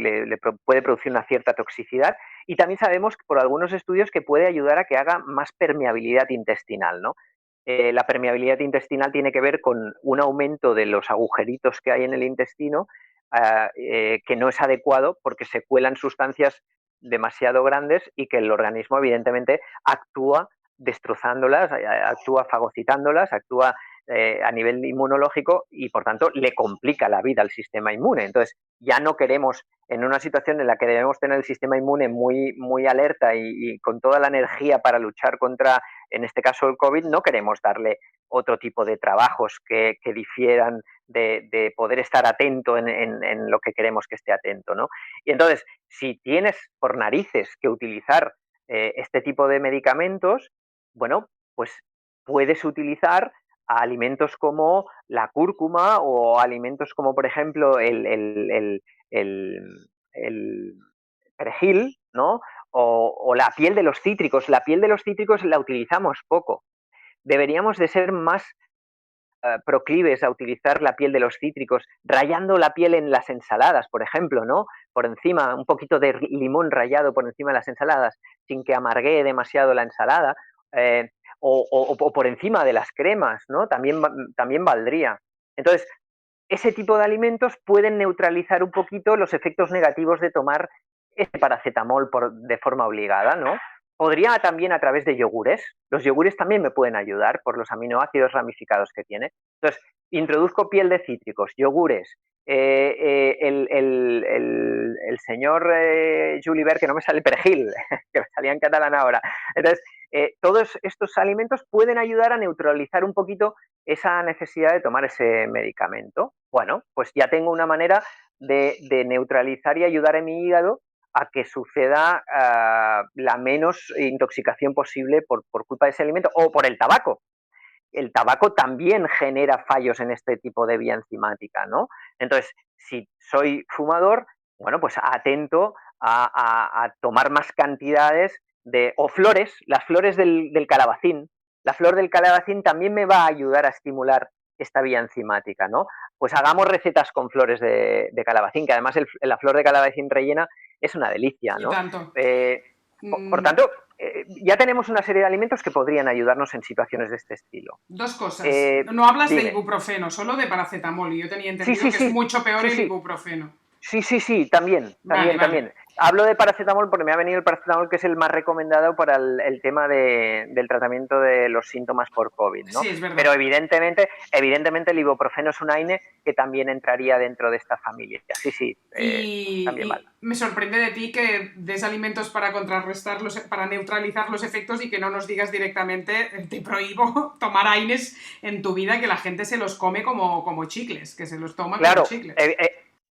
puede producir una cierta toxicidad y también sabemos por algunos estudios que puede ayudar a que haga más permeabilidad intestinal, ¿no? La permeabilidad intestinal tiene que ver con un aumento de los agujeritos que hay en el intestino que no es adecuado porque se cuelan sustancias demasiado grandes y que el organismo evidentemente actúa destrozándolas, actúa fagocitándolas, actúa a nivel inmunológico y por tanto le complica la vida al sistema inmune. Entonces ya no queremos, en una situación en la que debemos tener el sistema inmune muy alerta y con toda la energía para luchar contra, en este caso, el COVID, no queremos darle otro tipo de trabajos que difieran de poder estar atento en lo que queremos que esté atento, ¿no? Y entonces, si tienes por narices que utilizar este tipo de medicamentos, bueno, pues puedes utilizar alimentos como la cúrcuma o alimentos como, por ejemplo, el perejil, ¿no? O la piel de los cítricos. La piel de los cítricos la utilizamos poco. Deberíamos de ser más proclives a utilizar la piel de los cítricos, rayando la piel en las ensaladas, por ejemplo, ¿no? Por encima, un poquito de limón rallado por encima de las ensaladas, sin que amargue demasiado la ensalada, o por encima de las cremas, ¿no? También valdría. Entonces, ese tipo de alimentos pueden neutralizar un poquito los efectos negativos de tomar este paracetamol de forma obligada, ¿no? Podría también a través de yogures. Los yogures también me pueden ayudar por los aminoácidos ramificados que tiene. Entonces, introduzco piel de cítricos, yogures. El señor Julibert, que no me sale perejil, que me salía en catalán ahora. Entonces, todos estos alimentos pueden ayudar a neutralizar un poquito esa necesidad de tomar ese medicamento. Bueno, pues ya tengo una manera de neutralizar y ayudar a mi hígado a que suceda la menos intoxicación posible por culpa de ese alimento o por el tabaco. El tabaco también genera fallos en este tipo de vía enzimática, ¿no? Entonces, si soy fumador, bueno, pues atento a tomar más cantidades o flores, las flores del calabacín. La flor del calabacín también me va a ayudar a estimular esta vía enzimática, ¿no? Pues hagamos recetas con flores de calabacín, que además la flor de calabacín rellena es una delicia, Y ¿no? tanto. Por tanto, ya tenemos una serie de alimentos que podrían ayudarnos en situaciones de este estilo. Dos cosas. No hablas de Dime. ibuprofeno, solo de paracetamol. Y yo tenía Sí, entendido sí, que es sí, mucho peor sí, el sí. ibuprofeno. Sí, también. Vale. Hablo de paracetamol porque me ha venido el paracetamol, que es el más recomendado para el tema del tratamiento de los síntomas por COVID, ¿no? Sí, es Pero verdad. evidentemente el ibuprofeno es un AINE que también entraría dentro de esta familia. Sí, también vale. Y me sorprende de ti que des alimentos para contrarrestarlos, para neutralizar los efectos y que no nos digas directamente te prohíbo tomar AINES en tu vida, que la gente se los come como chicles, que se los toma como Claro, chicles.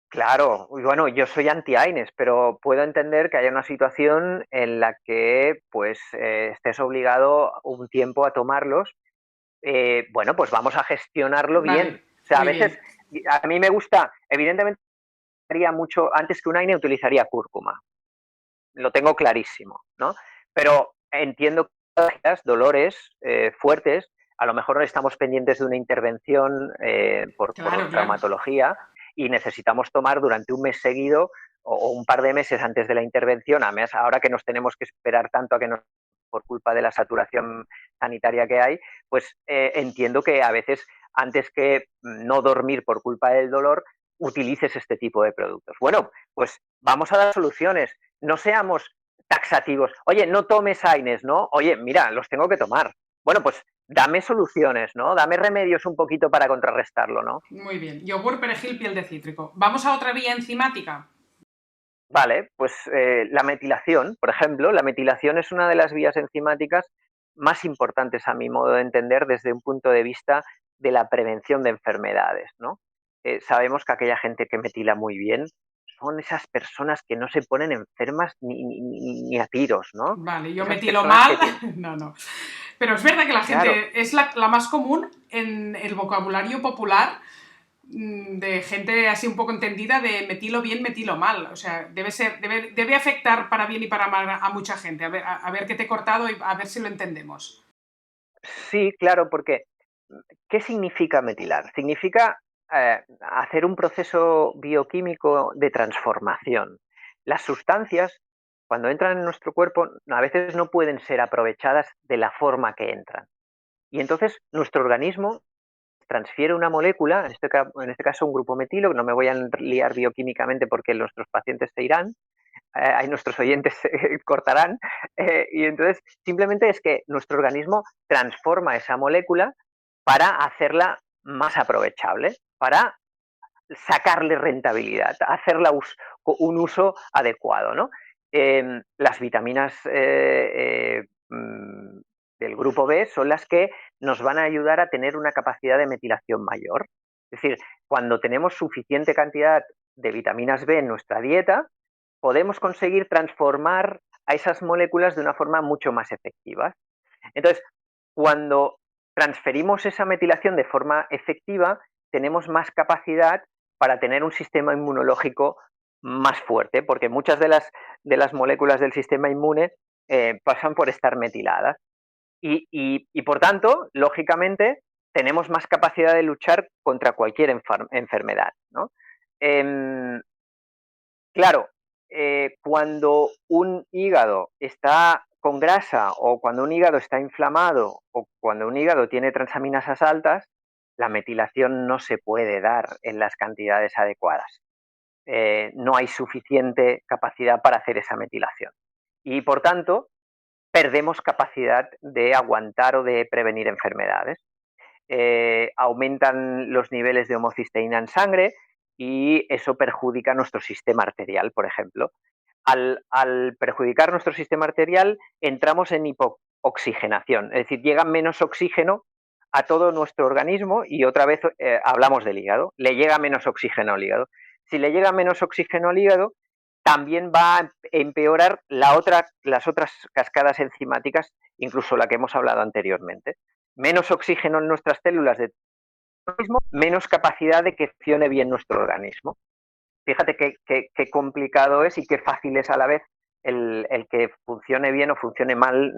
claro, bueno, yo soy anti-AINES, pero puedo entender que haya una situación en la que pues estés obligado un tiempo a tomarlos. Bueno, pues vamos a gestionarlo bien. Vale, O sea, a muy veces, bien. a mí me gusta, evidentemente, mucho, antes que un AINE utilizaría cúrcuma. Lo tengo clarísimo, ¿no? Pero entiendo que dolores fuertes, a lo mejor estamos pendientes de una intervención por Claro. traumatología y necesitamos tomar durante un mes seguido o un par de meses antes de la intervención, ahora que nos tenemos que esperar tanto a que nos por culpa de la saturación sanitaria que hay, pues entiendo que a veces antes que no dormir por culpa del dolor, utilices este tipo de productos. Bueno, pues vamos a dar soluciones, no seamos taxativos. Oye, no tomes AINES, ¿no? Oye, mira, los tengo que tomar. Bueno, pues dame soluciones, ¿no? Dame remedios un poquito para contrarrestarlo, ¿no? Muy bien. Yogur, perejil, piel de cítrico. ¿Vamos a otra vía enzimática? Vale, pues la metilación, por ejemplo, la metilación es una de las vías enzimáticas más importantes a mi modo de entender desde un punto de vista de la prevención de enfermedades, ¿no? Sabemos que aquella gente que metila muy bien son esas personas que no se ponen enfermas ni a tiros, ¿no? Vale, yo Esas metilo personas mal. que tienen... No. Pero es verdad que la Claro, gente es la más común en el vocabulario popular de gente así un poco entendida de metilo bien, metilo mal. O sea, debe afectar para bien y para mal a mucha gente. A ver que te he cortado y a ver si lo entendemos. sí, claro, porque ¿qué significa metilar? Significa hacer un proceso bioquímico de transformación. Las sustancias, cuando entran en nuestro cuerpo, a veces no pueden ser aprovechadas de la forma que entran. Y entonces nuestro organismo transfiere una molécula, en este caso un grupo metilo, que no me voy a liar bioquímicamente porque nuestros pacientes se irán, nuestros oyentes cortarán, y entonces simplemente es que nuestro organismo transforma esa molécula para hacerla más aprovechable, para sacarle rentabilidad, hacerla un uso adecuado, ¿no? Las vitaminas del grupo B son las que nos van a ayudar a tener una capacidad de metilación mayor. Es decir, cuando tenemos suficiente cantidad de vitaminas B en nuestra dieta, podemos conseguir transformar a esas moléculas de una forma mucho más efectiva. Entonces, cuando transferimos esa metilación de forma efectiva, tenemos más capacidad para tener un sistema inmunológico más fuerte, porque muchas de las moléculas del sistema inmune pasan por estar metiladas. Y por tanto, lógicamente, tenemos más capacidad de luchar contra cualquier enfermedad, ¿no? Eh, Claro, cuando un hígado está con grasa o cuando un hígado está inflamado o cuando un hígado tiene transaminasas altas, la metilación no se puede dar en las cantidades adecuadas. No hay suficiente capacidad para hacer esa metilación. Y por tanto, perdemos capacidad de aguantar o de prevenir enfermedades. Aumentan los niveles de homocisteína en sangre y eso perjudica nuestro sistema arterial, por ejemplo. Al perjudicar nuestro sistema arterial, entramos en hipooxigenación, es decir, llega menos oxígeno a todo nuestro organismo y otra vez hablamos del hígado, le llega menos oxígeno al hígado. Si le llega menos oxígeno al hígado, también va a empeorar las otras cascadas enzimáticas, incluso la que hemos hablado anteriormente. Menos oxígeno en nuestras células de organismo, menos capacidad de que funcione bien nuestro organismo. fíjate qué complicado es y qué fácil es a la vez el que funcione bien o funcione mal,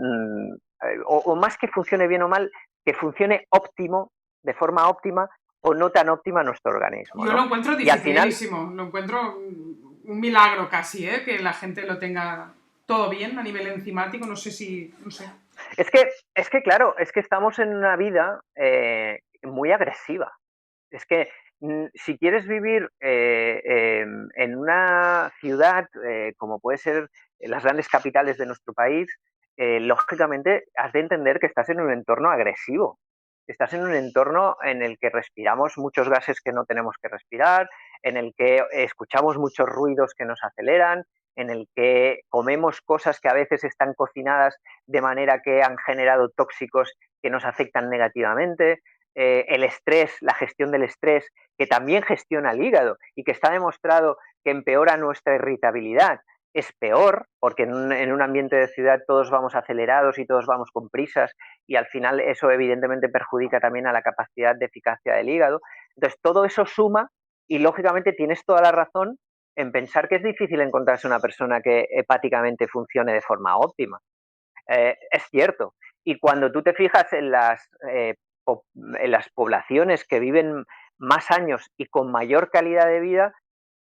o más que funcione bien o mal, que funcione óptimo, de forma óptima o no tan óptima nuestro organismo, Yo lo ¿no? encuentro Y al final, dificilísimo, lo encuentro un milagro casi, ¿eh? Que la gente lo tenga todo bien a nivel enzimático, no sé si, no sé. claro, es que estamos en una vida muy agresiva. Es que si quieres vivir en una ciudad como puede ser las grandes capitales de nuestro país, lógicamente has de entender que estás en un entorno agresivo. Estás en un entorno en el que respiramos muchos gases que no tenemos que respirar, en el que escuchamos muchos ruidos que nos aceleran, en el que comemos cosas que a veces están cocinadas de manera que han generado tóxicos que nos afectan negativamente, el estrés, la gestión del estrés, que también gestiona el hígado y que está demostrado que empeora nuestra irritabilidad, es peor, porque en un ambiente de ciudad todos vamos acelerados y todos vamos con prisas y al final eso evidentemente perjudica también a la capacidad de eficacia del hígado. Entonces todo eso suma y lógicamente tienes toda la razón en pensar que es difícil encontrarse una persona que hepáticamente funcione de forma óptima. Es cierto. Y cuando tú te fijas en las poblaciones que viven más años y con mayor calidad de vida,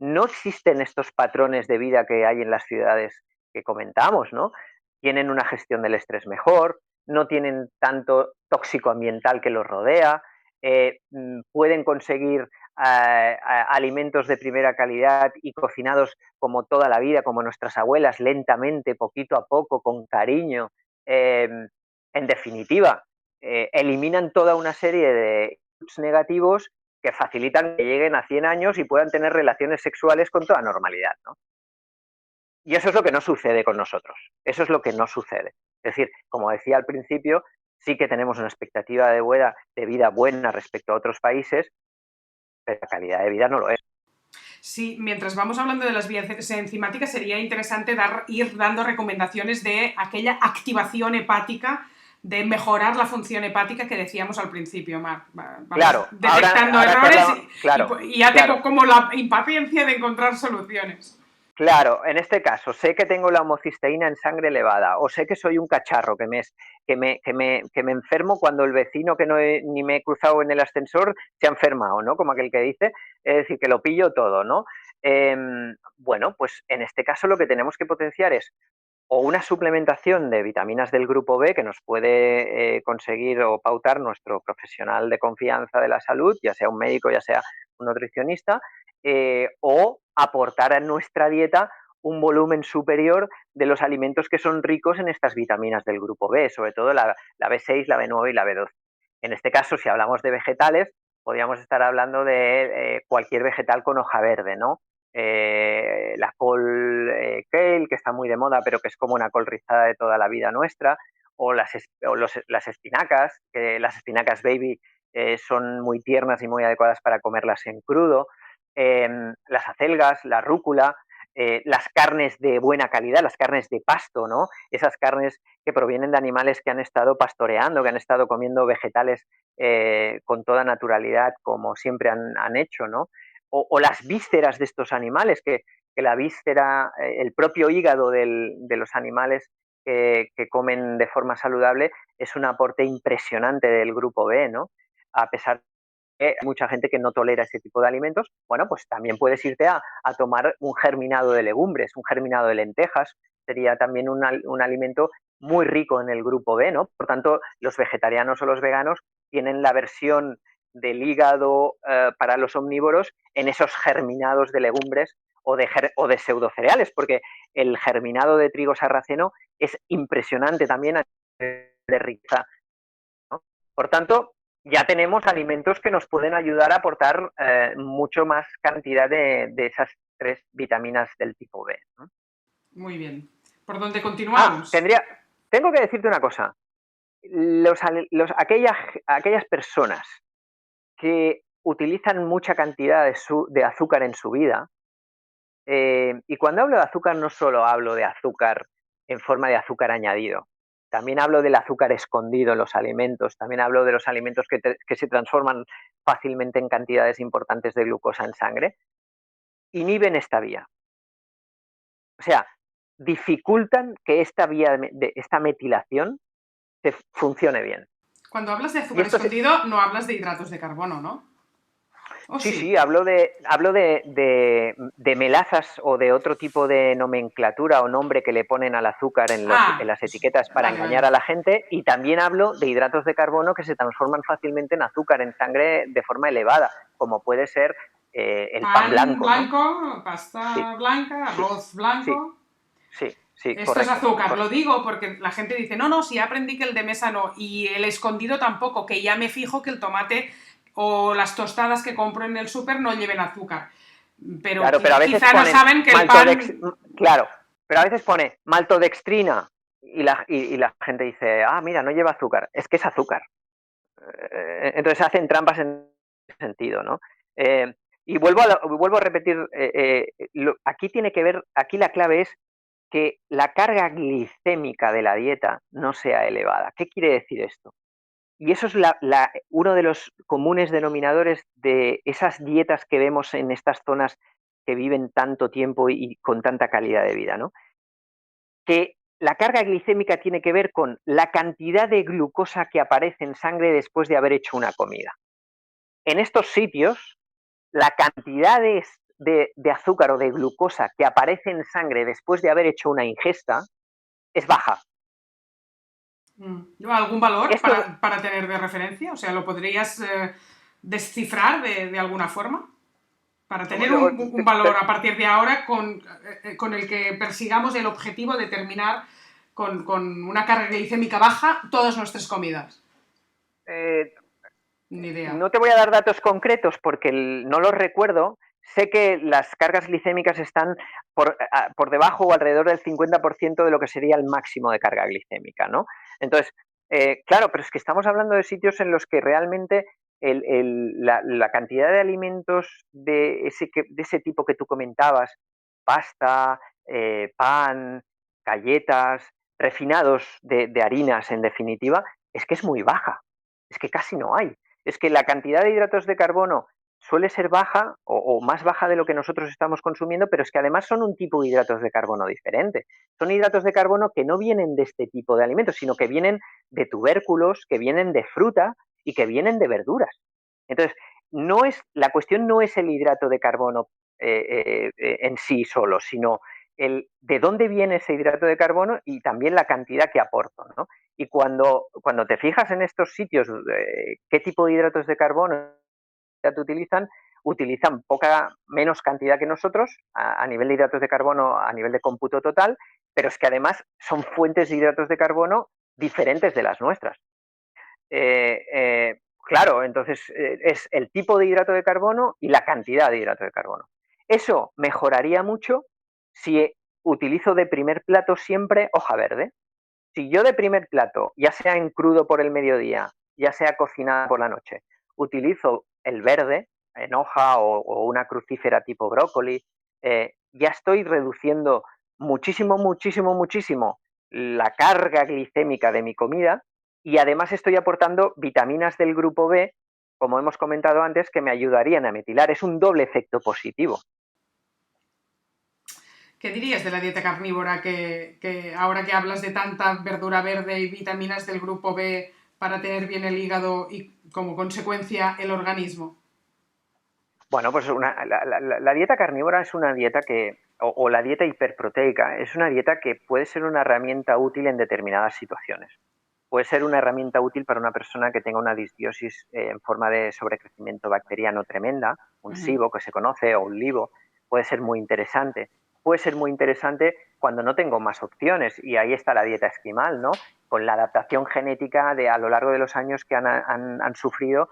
no existen estos patrones de vida que hay en las ciudades que comentamos, ¿no? Tienen una gestión del estrés mejor, no tienen tanto tóxico ambiental que los rodea, pueden conseguir alimentos de primera calidad y cocinados como toda la vida, como nuestras abuelas, lentamente, poquito a poco, con cariño. Eh, en definitiva, eliminan toda una serie de negativos que facilitan que lleguen a 100 años y puedan tener relaciones sexuales con toda normalidad, ¿no? Y eso es lo que no sucede con nosotros. Eso es lo que no sucede. Es decir, como decía al principio, sí que tenemos una expectativa de vida buena respecto a otros países, pero la calidad de vida no lo es. Sí, mientras vamos hablando de las vías enzimáticas, sería interesante ir dando recomendaciones de aquella activación hepática, de mejorar la función hepática que decíamos al principio, Mar. Vamos Claro, detectando ahora que errores hablamos, claro, y ya claro. tengo como la impaciencia de encontrar soluciones. Claro, en este caso, sé que tengo la homocisteína en sangre elevada, o sé que soy un cacharro, que me enfermo cuando el vecino que ni me he cruzado en el ascensor se ha enfermado, ¿no? Como aquel que dice, es decir, que lo pillo todo, ¿no? Bueno, pues en este caso lo que tenemos que potenciar es o una suplementación de vitaminas del grupo B que nos puede conseguir o pautar nuestro profesional de confianza de la salud, ya sea un médico, ya sea un nutricionista, o aportar a nuestra dieta un volumen superior de los alimentos que son ricos en estas vitaminas del grupo B, sobre todo la B6, la B9 y la B12. En este caso, si hablamos de vegetales, podríamos estar hablando de cualquier vegetal con hoja verde, ¿no? La col kale, que está muy de moda, pero que es como una col rizada de toda la vida nuestra, o las espinacas, que las espinacas baby son muy tiernas y muy adecuadas para comerlas en crudo, las acelgas, la rúcula, las carnes de buena calidad, las carnes de pasto, ¿no? Esas carnes que provienen de animales que han estado pastoreando, que han estado comiendo vegetales con toda naturalidad, como siempre han hecho, ¿no? O las vísceras de estos animales, que la víscera, el propio hígado de los animales que comen de forma saludable es un aporte impresionante del grupo B, ¿no? A pesar hay mucha gente que no tolera ese tipo de alimentos, bueno, pues también puedes irte a tomar un germinado de legumbres, un germinado de lentejas, sería también un alimento muy rico en el grupo B, ¿no? Por tanto, los vegetarianos o los veganos tienen la versión del hígado para los omnívoros en esos germinados de legumbres o de pseudocereales, porque el germinado de trigo sarraceno es impresionante también a nivel de riqueza, ¿no? Por tanto, ya tenemos alimentos que nos pueden ayudar a aportar mucho más cantidad de esas tres vitaminas del tipo B, ¿no? Muy bien. ¿Por dónde Ah, continuamos? tengo que decirte una cosa. Aquellas personas que utilizan mucha cantidad de azúcar en su vida, y cuando hablo de azúcar no solo hablo de azúcar en forma de azúcar añadido, también hablo del azúcar escondido en los alimentos, también hablo de los alimentos que se transforman fácilmente en cantidades importantes de glucosa en sangre. inhiben esta vía. O sea, dificultan que esta vía esta metilación funcione bien. Cuando hablas de Y azúcar esto escondido, no hablas de hidratos de carbono, ¿no? ¿O sí, sí? sí, hablo de melazas o de otro tipo de nomenclatura o nombre que le ponen al azúcar en Ah, las etiquetas para vale, engañar vale. a la gente, y también hablo de hidratos de carbono que se transforman fácilmente en azúcar en sangre de forma elevada, como puede ser el pan Pan blanco, ¿no? blanco, Sí, pasta blanca, sí, arroz sí, blanco. sí, sí, Esto es correcto, azúcar, lo correcto. digo porque la gente dice, no, no, si aprendí que el de mesa no, y el escondido tampoco, que ya me fijo que el tomate o las tostadas que compro en el súper no lleven azúcar. Pero Claro, pero a veces quizá no ponen saben que el maltodex, pan... claro, pero a veces pone maltodextrina y la gente dice, ah, mira, no lleva azúcar. Es que es azúcar. Entonces hacen trampas en ese sentido, ¿no? Eh, y vuelvo a repetir, aquí tiene que ver, aquí la clave es que la carga glicémica de la dieta no sea elevada. ¿Qué quiere decir esto? Y eso es uno de los comunes denominadores de esas dietas que vemos en estas zonas que viven tanto tiempo y con tanta calidad de vida, ¿no? Que la carga glicémica tiene que ver con la cantidad de glucosa que aparece en sangre después de haber hecho una comida. En estos sitios, la cantidad de azúcar o de glucosa que aparece en sangre después de haber hecho una ingesta es baja. ¿Algún valor Esto, para tener de referencia? O sea, ¿lo podrías descifrar de alguna forma? Para tener un valor a partir de ahora con el que persigamos el objetivo de terminar con una carga glicémica baja todas nuestras comidas. eh, Ni idea. no te voy a dar datos concretos porque no los recuerdo. Sé que las cargas glicémicas están por debajo o alrededor del 50% de lo que sería el máximo de carga glicémica, ¿no? Entonces, claro, pero es que estamos hablando de sitios en los que realmente la cantidad de alimentos de ese tipo que tú comentabas, pasta, pan, galletas, refinados de harinas, en definitiva, es que es muy baja. Es que casi no hay. Es que la cantidad de hidratos de carbono suele ser baja o más baja de lo que nosotros estamos consumiendo, pero es que además son un tipo de hidratos de carbono diferente. Son hidratos de carbono que no vienen de este tipo de alimentos, sino que vienen de tubérculos, que vienen de fruta y que vienen de verduras. Entonces, la cuestión no es el hidrato de carbono en sí solo, sino de dónde viene ese hidrato de carbono y también la cantidad que aporto, ¿no? Y cuando te fijas en estos sitios, qué tipo de hidratos de carbono utilizan menos cantidad que nosotros a nivel de hidratos de carbono, a nivel de cómputo total, pero es que además son fuentes de hidratos de carbono diferentes de las nuestras. Claro, entonces es el tipo de hidrato de carbono y la cantidad de hidrato de carbono. Eso mejoraría mucho si utilizo de primer plato siempre hoja verde. Si yo de primer plato, ya sea en crudo por el mediodía, ya sea cocinada por la noche, utilizo el verde en hoja o una crucífera tipo brócoli, ya estoy reduciendo muchísimo, muchísimo, muchísimo la carga glicémica de mi comida y además estoy aportando vitaminas del grupo B, como hemos comentado antes, que me ayudarían a metilar. Es un doble efecto positivo. ¿Qué dirías de la dieta carnívora que ahora que hablas de tanta verdura verde y vitaminas del grupo B para tener bien el hígado y como consecuencia el organismo? Bueno, pues la dieta carnívora es una dieta o la dieta hiperproteica, es una dieta que puede ser una herramienta útil en determinadas situaciones. Puede ser una herramienta útil para una persona que tenga una disbiosis en forma de sobrecrecimiento bacteriano tremenda, un Uh-huh. SIBO que se conoce o un LIBO, puede ser muy interesante. Puede ser muy interesante cuando no tengo más opciones y ahí está la dieta esquimal, ¿no? Con la adaptación genética a lo largo de los años que han sufrido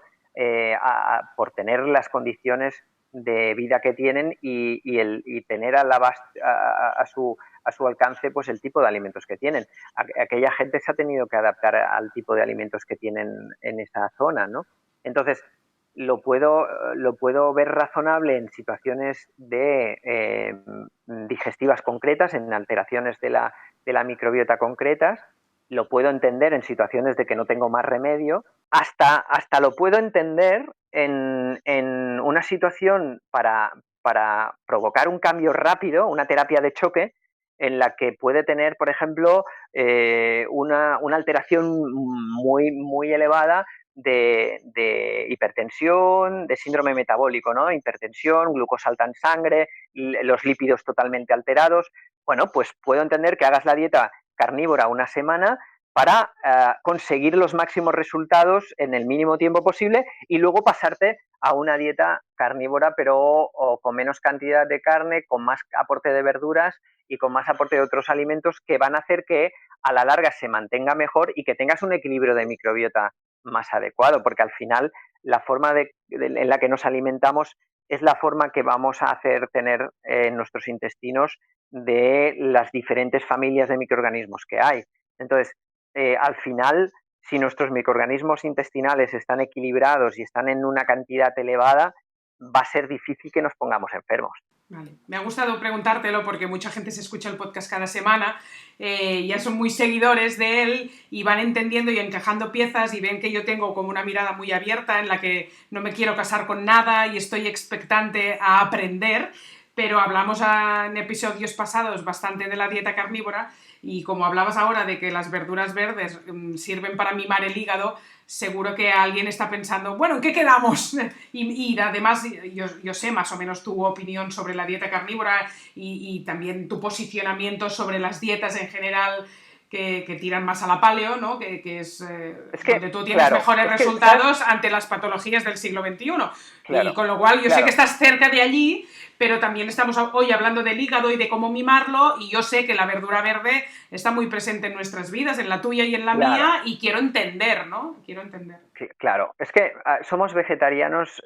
por tener las condiciones de vida que tienen y tener a su alcance pues el tipo de alimentos que tienen. Aquella gente se ha tenido que adaptar al tipo de alimentos que tienen en esa zona, ¿no? Entonces, lo puedo ver razonable en situaciones digestivas concretas, en alteraciones de la microbiota concretas, lo puedo entender en situaciones de que no tengo más remedio, hasta lo puedo entender en una situación para provocar un cambio rápido, una terapia de choque, en la que puede tener, por ejemplo, una alteración muy elevada de hipertensión, de síndrome metabólico, ¿no? Hipertensión, glucosa alta en sangre, los lípidos totalmente alterados. Bueno, pues puedo entender que hagas la dieta carnívora una semana para conseguir los máximos resultados en el mínimo tiempo posible y luego pasarte a una dieta carnívora, pero con menos cantidad de carne, con más aporte de verduras y con más aporte de otros alimentos que van a hacer que a la larga se mantenga mejor y que tengas un equilibrio de microbiota más adecuado, porque al final la forma en la que nos alimentamos es la forma que vamos a hacer tener en nuestros intestinos de las diferentes familias de microorganismos que hay. Entonces, al final, si nuestros microorganismos intestinales están equilibrados y están en una cantidad elevada, va a ser difícil que nos pongamos enfermos. Vale. Me ha gustado preguntártelo porque mucha gente se escucha el podcast cada semana, ya son muy seguidores de él y van entendiendo y encajando piezas y ven que yo tengo como una mirada muy abierta en la que no me quiero casar con nada y estoy expectante a aprender, pero hablamos en episodios pasados bastante de la dieta carnívora y como hablabas ahora de que las verduras verdes sirven para mimar el hígado, seguro que alguien está pensando, bueno, ¿en qué quedamos? Y además yo sé más o menos tu opinión sobre la dieta carnívora y también tu posicionamiento sobre las dietas en general que tiran más a la paleo, ¿no? Que es donde tú tienes claro, mejores resultados, ¿sabes?, ante las patologías del siglo XXI. Claro, y con lo cual yo sé que estás cerca de allí, pero también estamos hoy hablando del hígado y de cómo mimarlo, y yo sé que la verdura verde está muy presente en nuestras vidas, en la tuya y en la mía, y quiero entender, ¿no? Quiero entender. Claro, es que somos vegetarianos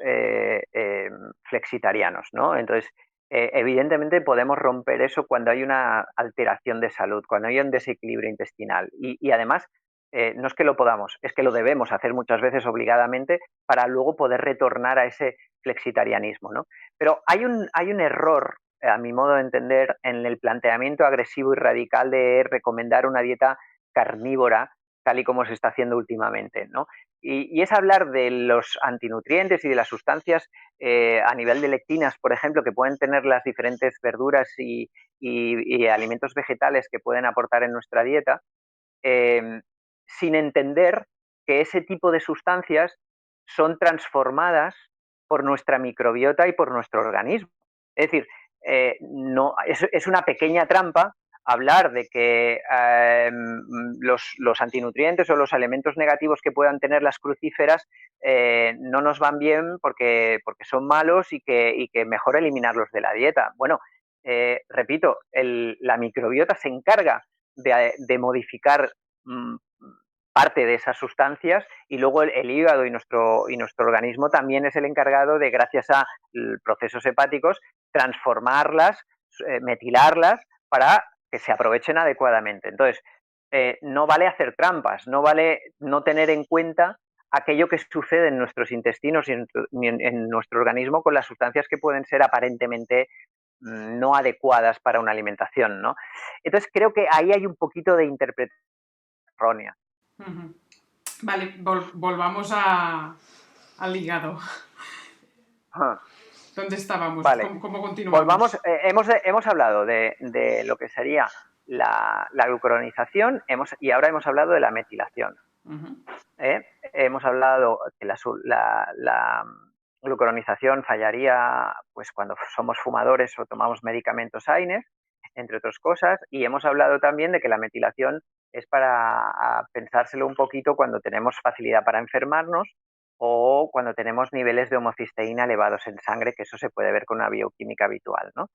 flexitarianos, ¿no? Entonces, evidentemente podemos romper eso cuando hay una alteración de salud, cuando hay un desequilibrio intestinal. Y además, no es que lo podamos, es que lo debemos hacer muchas veces obligadamente para luego poder retornar a ese flexitarianismo, ¿no? Pero hay un error, a mi modo de entender, en el planteamiento agresivo y radical de recomendar una dieta carnívora, tal y como se está haciendo últimamente, ¿no? Y es hablar de los antinutrientes y de las sustancias a nivel de lectinas, por ejemplo, que pueden tener las diferentes verduras y alimentos vegetales que pueden aportar en nuestra dieta, sin entender que ese tipo de sustancias son transformadas por nuestra microbiota y por nuestro organismo. Es decir, no, es una pequeña trampa hablar de que los antinutrientes o los elementos negativos que puedan tener las crucíferas no nos van bien porque son malos y que mejor eliminarlos de la dieta. Bueno, repito, la microbiota se encarga de modificar parte de esas sustancias y luego el hígado y nuestro organismo también es el encargado de, gracias a procesos hepáticos, transformarlas, metilarlas para que se aprovechen adecuadamente. Entonces, no vale hacer trampas, no vale no tener en cuenta aquello que sucede en nuestros intestinos y en nuestro organismo con las sustancias que pueden ser aparentemente no adecuadas para una alimentación, ¿no? Entonces, creo que ahí hay un poquito de interpretación errónea. Vale, volvamos al hígado. ¿Dónde estábamos? Vale. ¿Cómo continuamos? Volvamos, hemos hablado de lo que sería la glucuronización y ahora hemos hablado de la metilación. Hemos hablado que la glucuronización fallaría pues cuando somos fumadores o tomamos medicamentos AINES, entre otras cosas, y hemos hablado también de que la metilación es para pensárselo un poquito cuando tenemos facilidad para enfermarnos o cuando tenemos niveles de homocisteína elevados en sangre, que eso se puede ver con una bioquímica habitual, ¿no?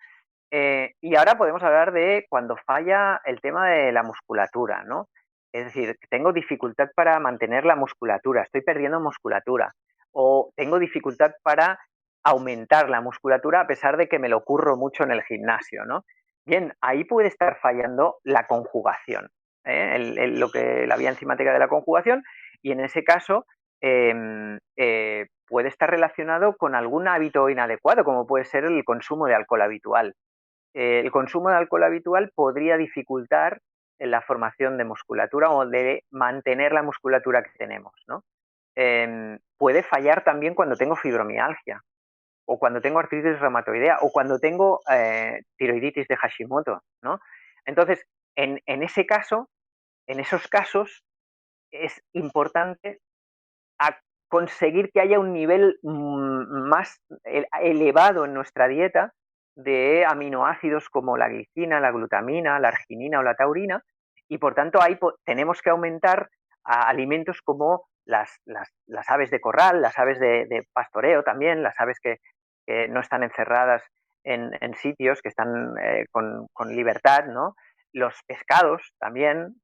Y ahora podemos hablar de cuando falla el tema de la musculatura, ¿no? Es decir, tengo dificultad para mantener la musculatura, estoy perdiendo musculatura, o tengo dificultad para aumentar la musculatura a pesar de que me lo curro mucho en el gimnasio, ¿no? Bien, ahí puede estar fallando la conjugación, la vía enzimática de la conjugación, y en ese caso puede estar relacionado con algún hábito inadecuado, como puede ser el consumo de alcohol habitual. El consumo de alcohol habitual podría dificultar la formación de musculatura o de mantener la musculatura que tenemos, ¿no? Puede fallar también cuando tengo fibromialgia o cuando tengo artritis reumatoidea, o cuando tengo tiroiditis de Hashimoto, ¿no? Entonces, en ese caso, en esos casos, es importante conseguir que haya un nivel más elevado en nuestra dieta de aminoácidos como la glicina, la glutamina, la arginina o la taurina, y por tanto ahí tenemos que aumentar a alimentos como las aves de corral, las aves de pastoreo también, las aves que no están encerradas en sitios, que están con libertad, ¿no? Los pescados también,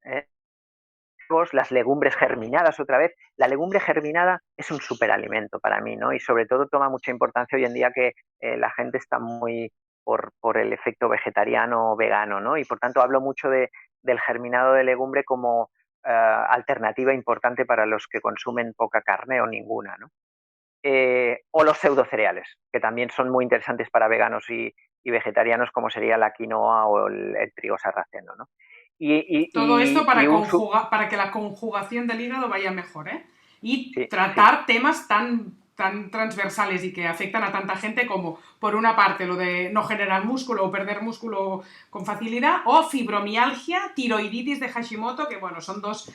las legumbres germinadas otra vez. La legumbre germinada es un superalimento para mí, ¿no? Y sobre todo toma mucha importancia hoy en día que la gente está muy por el efecto vegetariano o vegano, ¿no? Y por tanto hablo mucho del germinado de legumbre como alternativa importante para los que consumen poca carne o ninguna, ¿no? O los pseudocereales, que también son muy interesantes para veganos y vegetarianos, como sería la quinoa o el trigo sarraceno, ¿no? Todo esto Y un para que la conjugación del hígado vaya mejor, ¿eh? Y sí, sí, tratar temas tan transversales y que afectan a tanta gente como, por una parte, lo de no generar músculo o perder músculo con facilidad, o fibromialgia, tiroiditis de Hashimoto, que bueno, son dos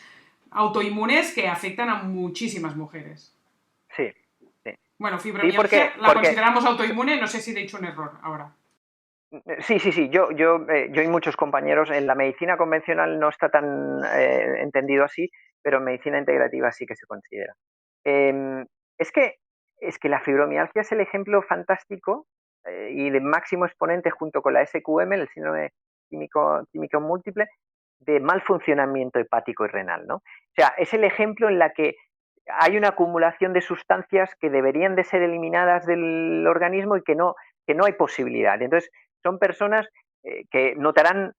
autoinmunes que afectan a muchísimas mujeres. sí, sí. Bueno, Sí, fibromialgia la consideramos autoinmune, no sé si he dicho un error ahora. sí, sí, sí. Yo y muchos compañeros en la medicina convencional no está tan entendido así, pero en medicina integrativa sí que se considera. Eh, es que es que la fibromialgia es el ejemplo fantástico y de máximo exponente junto con la SQM, el síndrome químico múltiple, de mal funcionamiento hepático y renal, ¿no? O sea, es el ejemplo en la que hay una acumulación de sustancias que deberían de ser eliminadas del organismo y que no hay posibilidad. Entonces, son personas que notarán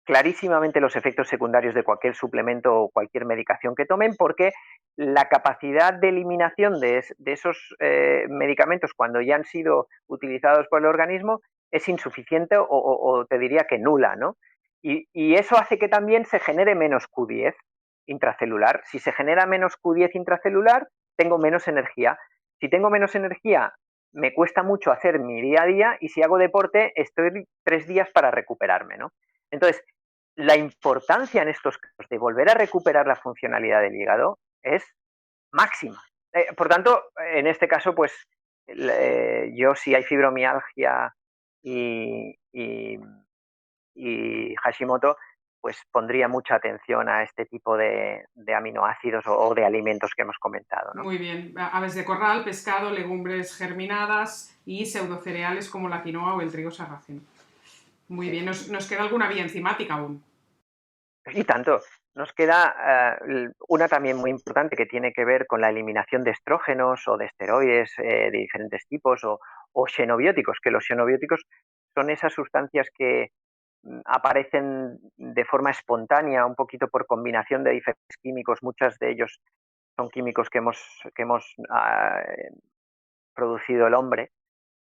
clarísimamente los efectos secundarios de cualquier suplemento o cualquier medicación que tomen, porque la capacidad de eliminación de esos medicamentos cuando ya han sido utilizados por el organismo es insuficiente o te diría que nula, ¿no? Y eso hace que también se genere menos Q10 intracelular. Si se genera menos Q10 intracelular, tengo menos energía. Si tengo menos energía, me cuesta mucho hacer mi día a día y si hago deporte, estoy 3 días para recuperarme, ¿no? Entonces, la importancia en estos casos de volver a recuperar la funcionalidad del hígado es máxima. Por tanto, en este caso, pues yo si hay fibromialgia y Hashimoto, pues pondría mucha atención a este tipo de aminoácidos o de alimentos que hemos comentado, ¿no? Muy bien. Aves de corral, pescado, legumbres germinadas y pseudocereales como la quinoa o el trigo sarraceno. Muy Sí. bien. Nos queda alguna vía enzimática aún. Y tanto. Nos queda una también muy importante que tiene que ver con la eliminación de estrógenos o de esteroides de diferentes tipos o xenobióticos, que los xenobióticos son esas sustancias que aparecen de forma espontánea, un poquito por combinación de diferentes químicos, muchos de ellos son químicos que hemos producido el hombre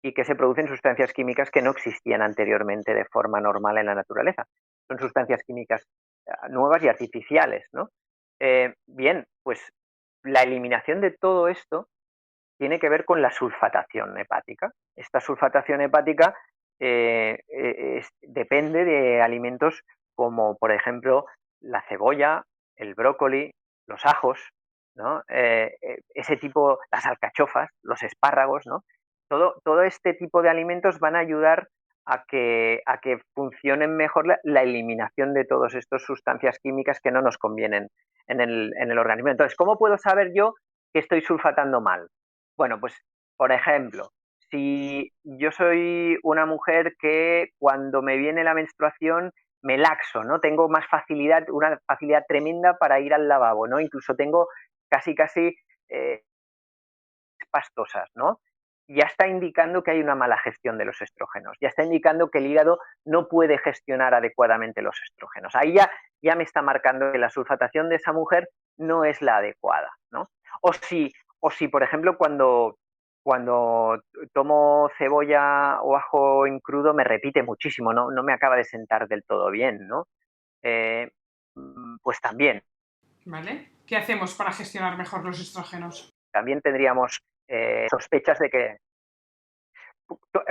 y que se producen sustancias químicas que no existían anteriormente de forma normal en la naturaleza. Son sustancias químicas nuevas y artificiales, ¿no? Bien, pues la eliminación de todo esto tiene que ver con la sulfatación hepática. Esta sulfatación hepática depende de alimentos como, por ejemplo, la cebolla, el brócoli, los ajos, ¿no? Ese tipo, las alcachofas, los espárragos, ¿no? Todo este tipo de alimentos van a ayudar a que funcionen mejor la eliminación de todas estas sustancias químicas que no nos convienen en el organismo. Entonces, ¿cómo puedo saber yo que estoy sulfatando mal? Bueno, pues, por ejemplo, si yo soy una mujer que cuando me viene la menstruación me laxo, ¿no? Tengo más facilidad, una facilidad tremenda para ir al lavabo, ¿no? Incluso tengo casi eh, pastosas, ¿no? Ya está indicando que hay una mala gestión de los estrógenos, ya está indicando que el hígado no puede gestionar adecuadamente los estrógenos. Ahí ya me está marcando que la sulfatación de esa mujer no es la adecuada, ¿no? O si por ejemplo, cuando tomo cebolla o ajo en crudo me repite muchísimo, no me acaba de sentar del todo bien, ¿no? Eh, pues también, ¿Vale? ¿Qué hacemos para gestionar mejor los estrógenos? también tendríamos sospechas de que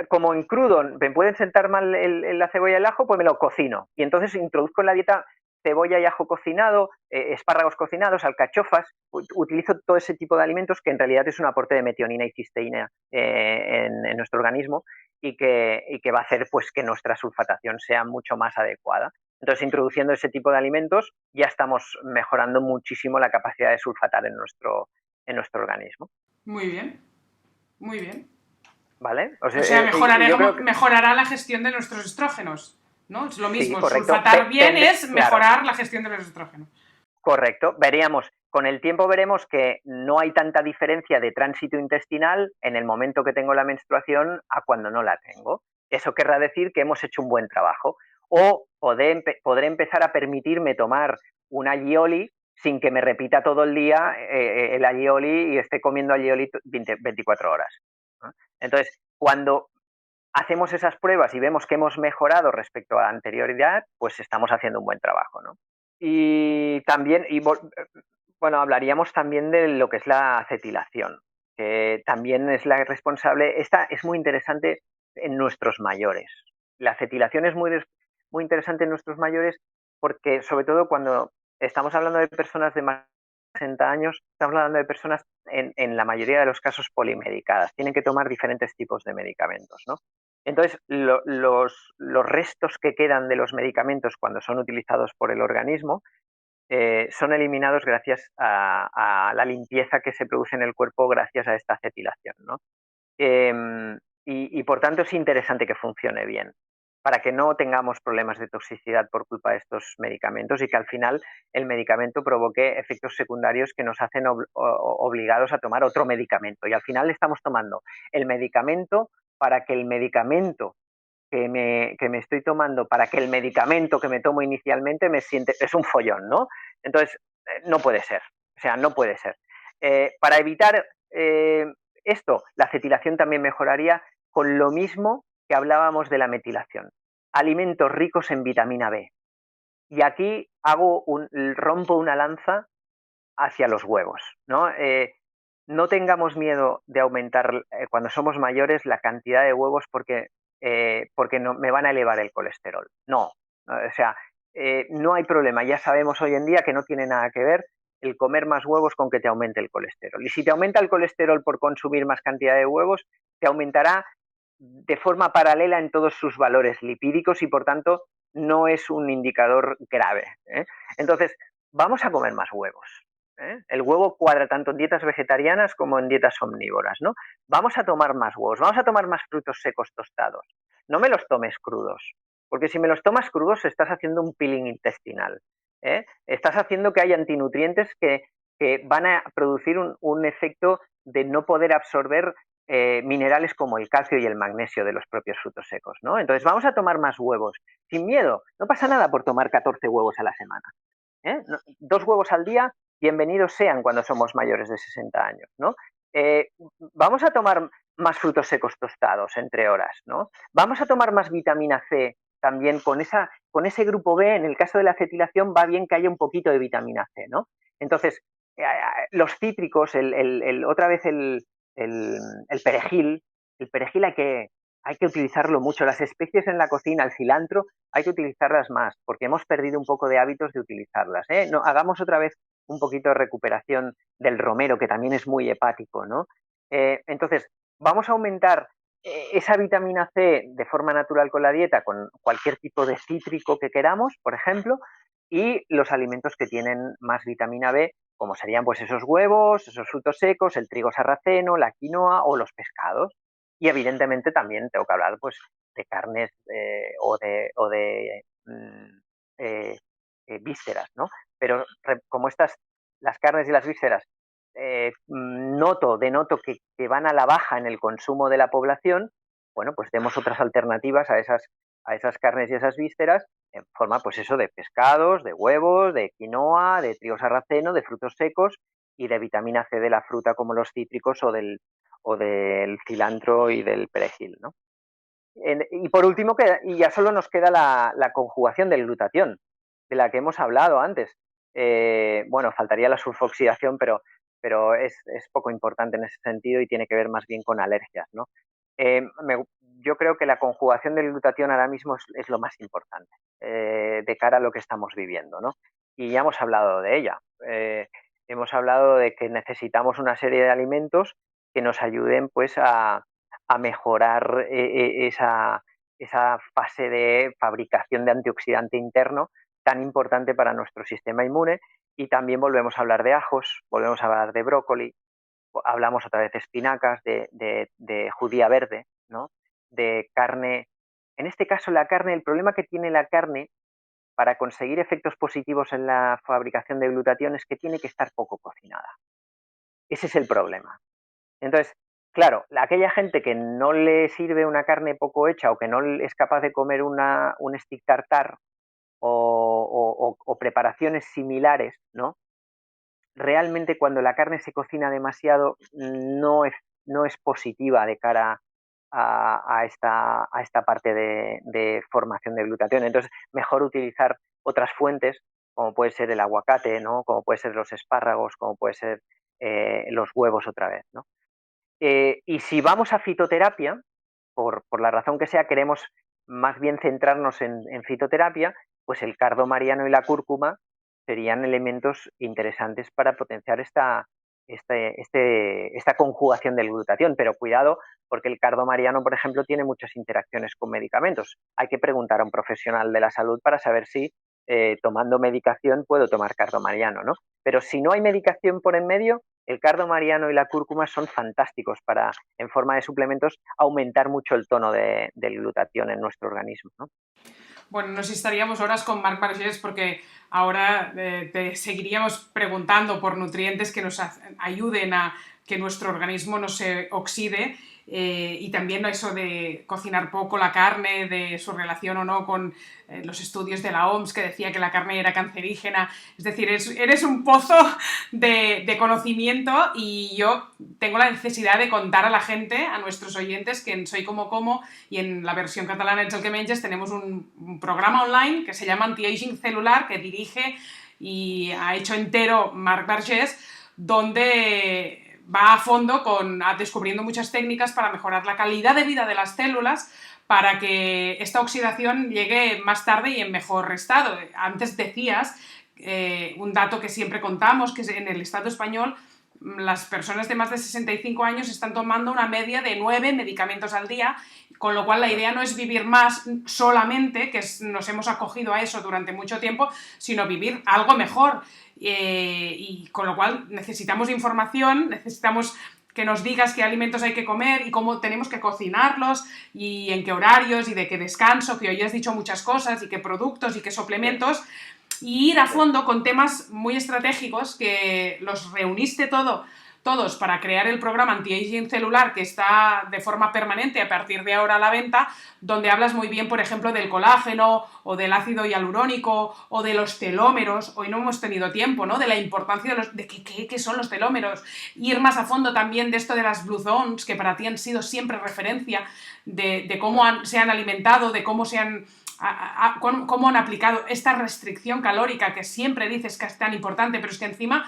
como en crudo me pueden sentar mal la cebolla y el ajo, pues me lo cocino. Y entonces introduzco en la dieta cebolla y ajo cocinado, espárragos cocinados, alcachofas. Utilizo todo ese tipo de alimentos que en realidad es un aporte de metionina y cisteína en nuestro organismo y que va a hacer pues que nuestra sulfatación sea mucho más adecuada. Entonces, introduciendo ese tipo de alimentos, ya estamos mejorando muchísimo la capacidad de sulfatar en nuestro organismo. Muy bien, muy bien. ¿Vale? O sea, Yo creo que mejorará la gestión de nuestros estrógenos, ¿no? Es lo sí, mismo, correcto. sulfatar bien es Claro, mejorar la gestión de los estrógenos. correcto. Con el tiempo veremos que no hay tanta diferencia de tránsito intestinal en el momento que tengo la menstruación a cuando no la tengo. Eso querrá decir que hemos hecho un buen trabajo. O podré empezar a permitirme tomar un allioli sin que me repita todo el día el allioli y esté comiendo allioli 24 horas. ¿No? Entonces, cuando hacemos esas pruebas y vemos que hemos mejorado respecto a la anterioridad, pues estamos haciendo un buen trabajo, ¿no? Y también, bueno, hablaríamos también de lo que es la acetilación, que también es la responsable. Esta es muy interesante en nuestros mayores. La acetilación es muy interesante en nuestros mayores porque, sobre todo, cuando estamos hablando de personas de más de 60 años, estamos hablando de personas en la mayoría de los casos polimedicadas. Tienen que tomar diferentes tipos de medicamentos, ¿no? Entonces, los restos que quedan de los medicamentos cuando son utilizados por el organismo son eliminados gracias a la limpieza que se produce en el cuerpo gracias a esta acetilación, ¿no? Por tanto es interesante que funcione bien para que no tengamos problemas de toxicidad por culpa de estos medicamentos y que al final el medicamento provoque efectos secundarios que nos hacen obligados a tomar otro medicamento. Y al final estamos tomando el medicamento para que el medicamento que me estoy tomando para que el medicamento que me tomo inicialmente es un follón, ¿no? Entonces, no puede ser, o sea, no puede ser. Para evitar esto, la acetilación también mejoraría con lo mismo que hablábamos de la metilación. Alimentos ricos en vitamina B. Y aquí rompo una lanza hacia los huevos, ¿no? No tengamos miedo de aumentar cuando somos mayores la cantidad de huevos porque no, me van a elevar el colesterol. No, o sea, no hay problema. Ya sabemos hoy en día que no tiene nada que ver el comer más huevos con que te aumente el colesterol. Y si te aumenta el colesterol por consumir más cantidad de huevos, te aumentará de forma paralela en todos sus valores lipídicos y por tanto no es un indicador grave. Entonces, vamos a comer más huevos. El huevo cuadra tanto en dietas vegetarianas como en dietas omnívoras, ¿no? Vamos a tomar más huevos, vamos a tomar más frutos secos tostados. No me los tomes crudos, porque si me los tomas crudos estás haciendo un peeling intestinal. Estás haciendo que haya antinutrientes que van a producir un efecto de no poder absorber minerales como el calcio y el magnesio de los propios frutos secos, ¿no? Entonces vamos a tomar más huevos, sin miedo. No pasa nada por tomar 14 huevos a la semana. 2 huevos al día, bienvenidos sean cuando somos mayores de 60 años, ¿no? Vamos a tomar más frutos secos tostados entre horas, ¿no? Vamos a tomar más vitamina C también con ese grupo B. En el caso de la acetilación va bien que haya un poquito de vitamina C, ¿no? Entonces, los cítricos, otra vez el perejil hay que utilizarlo mucho. Las especies en la cocina, el cilantro, hay que utilizarlas más, porque hemos perdido un poco de hábitos de utilizarlas. No, hagamos otra vez un poquito de recuperación del romero, que también es muy hepático, ¿no? Entonces, vamos a aumentar esa vitamina C de forma natural con la dieta, con cualquier tipo de cítrico que queramos, por ejemplo, y los alimentos que tienen más vitamina B, como serían pues esos huevos, esos frutos secos, el trigo sarraceno, la quinoa o los pescados. Y evidentemente también tengo que hablar pues de carnes vísceras, ¿no? Pero como las carnes y las vísceras, denoto que van a la baja en el consumo de la población, bueno, pues demos otras alternativas a esas carnes y esas vísceras en forma, pues eso, de pescados, de huevos, de quinoa, de trigo sarraceno, de frutos secos y de vitamina C de la fruta como los cítricos o del cilantro y del perejil, ¿no? Y por último, y ya solo nos queda la conjugación del glutatión, de la que hemos hablado antes. Bueno, faltaría la sulfoxidación, pero es poco importante en ese sentido y tiene que ver más bien con alergias, ¿no? Yo creo que la conjugación del glutatión ahora mismo es lo más importante de cara a lo que estamos viviendo, ¿no? Y ya hemos hablado de ella. Hemos hablado de que necesitamos una serie de alimentos que nos ayuden pues a mejorar esa fase de fabricación de antioxidante interno tan importante para nuestro sistema inmune. Y también volvemos a hablar de ajos, volvemos a hablar de brócoli, hablamos otra vez de espinacas, de judía verde, ¿no? De carne. En este caso, la carne, el problema que tiene la carne para conseguir efectos positivos en la fabricación de glutatión es que tiene que estar poco cocinada. Ese es el problema. Entonces, claro, aquella gente que no le sirve una carne poco hecha o que no es capaz de comer un stick tartar o preparaciones similares, ¿no? Realmente cuando la carne se cocina demasiado no es positiva de cara a esta parte de formación de glutatión. Entonces, mejor utilizar otras fuentes, como puede ser el aguacate, ¿no? Como puede ser los espárragos, como puede ser los huevos otra vez, ¿no? Y si vamos a fitoterapia, por la razón que sea, queremos más bien centrarnos en fitoterapia, pues el cardo mariano y la cúrcuma serían elementos interesantes para potenciar esta conjugación del glutatión. Pero cuidado, porque el cardo mariano, por ejemplo, tiene muchas interacciones con medicamentos. Hay que preguntar a un profesional de la salud para saber si tomando medicación puedo tomar cardo mariano, ¿no? Pero si no hay medicación por en medio, el cardo mariano y la cúrcuma son fantásticos para, en forma de suplementos, aumentar mucho el tono del glutatión en nuestro organismo, ¿no? Bueno, nos estaríamos horas con Marc Bargés porque ahora te seguiríamos preguntando por nutrientes que nos ayuden a que nuestro organismo no se oxide y también eso de cocinar poco la carne, de su relación o no con los estudios de la OMS que decía que la carne era cancerígena. Es decir, eres un pozo de conocimiento y yo tengo la necesidad de contar a la gente, a nuestros oyentes, que en Soy Como y en la versión catalana Ets el que menges tenemos un programa online que se llama Anti-Aging Celular que dirige y ha hecho entero Marc Bargés, donde va a fondo descubriendo muchas técnicas para mejorar la calidad de vida de las células para que esta oxidación llegue más tarde y en mejor estado. Antes decías un dato que siempre contamos, que en el Estado español las personas de más de 65 años están tomando una media de 9 medicamentos al día, con lo cual la idea no es vivir más solamente, que nos hemos acogido a eso durante mucho tiempo, sino vivir algo mejor. Y con lo cual necesitamos información, necesitamos que nos digas qué alimentos hay que comer y cómo tenemos que cocinarlos y en qué horarios y de qué descanso, que hoy has dicho muchas cosas y qué productos y qué suplementos. Y ir a fondo con temas muy estratégicos que los reuniste todos para crear el programa Anti-Aging Celular que está de forma permanente a partir de ahora a la venta, donde hablas muy bien, por ejemplo, del colágeno o del ácido hialurónico o de los telómeros. Hoy no hemos tenido tiempo, ¿no? De la importancia de qué son los telómeros. Ir más a fondo también de esto de las Blue Zones, que para ti han sido siempre referencia, de cómo se han alimentado, de cómo cómo han aplicado esta restricción calórica que siempre dices que es tan importante, pero es que encima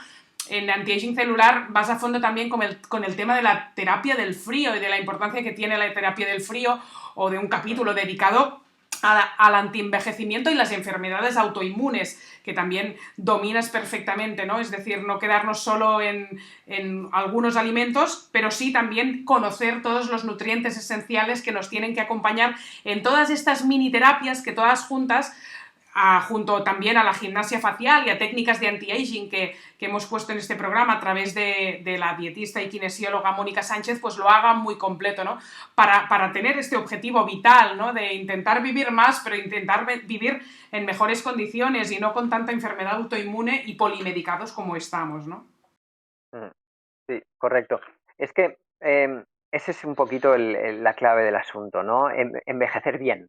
en Anti-Aging Celular vas a fondo también con el tema de la terapia del frío y de la importancia que tiene la terapia del frío o de un capítulo dedicado al antienvejecimiento y las enfermedades autoinmunes, que también dominas perfectamente, ¿no? Es decir, no quedarnos solo en algunos alimentos, pero sí también conocer todos los nutrientes esenciales que nos tienen que acompañar en todas estas mini terapias que todas juntas junto también a la gimnasia facial y a técnicas de anti-aging que hemos puesto en este programa a través de la dietista y kinesióloga Mónica Sánchez, pues lo hagan muy completo, ¿no? Para tener este objetivo vital, ¿no? De intentar vivir más, pero intentar vivir en mejores condiciones y no con tanta enfermedad autoinmune y polimedicados como estamos, ¿no? Sí, correcto. Es que ese es un poquito la clave del asunto, ¿no? Envejecer bien.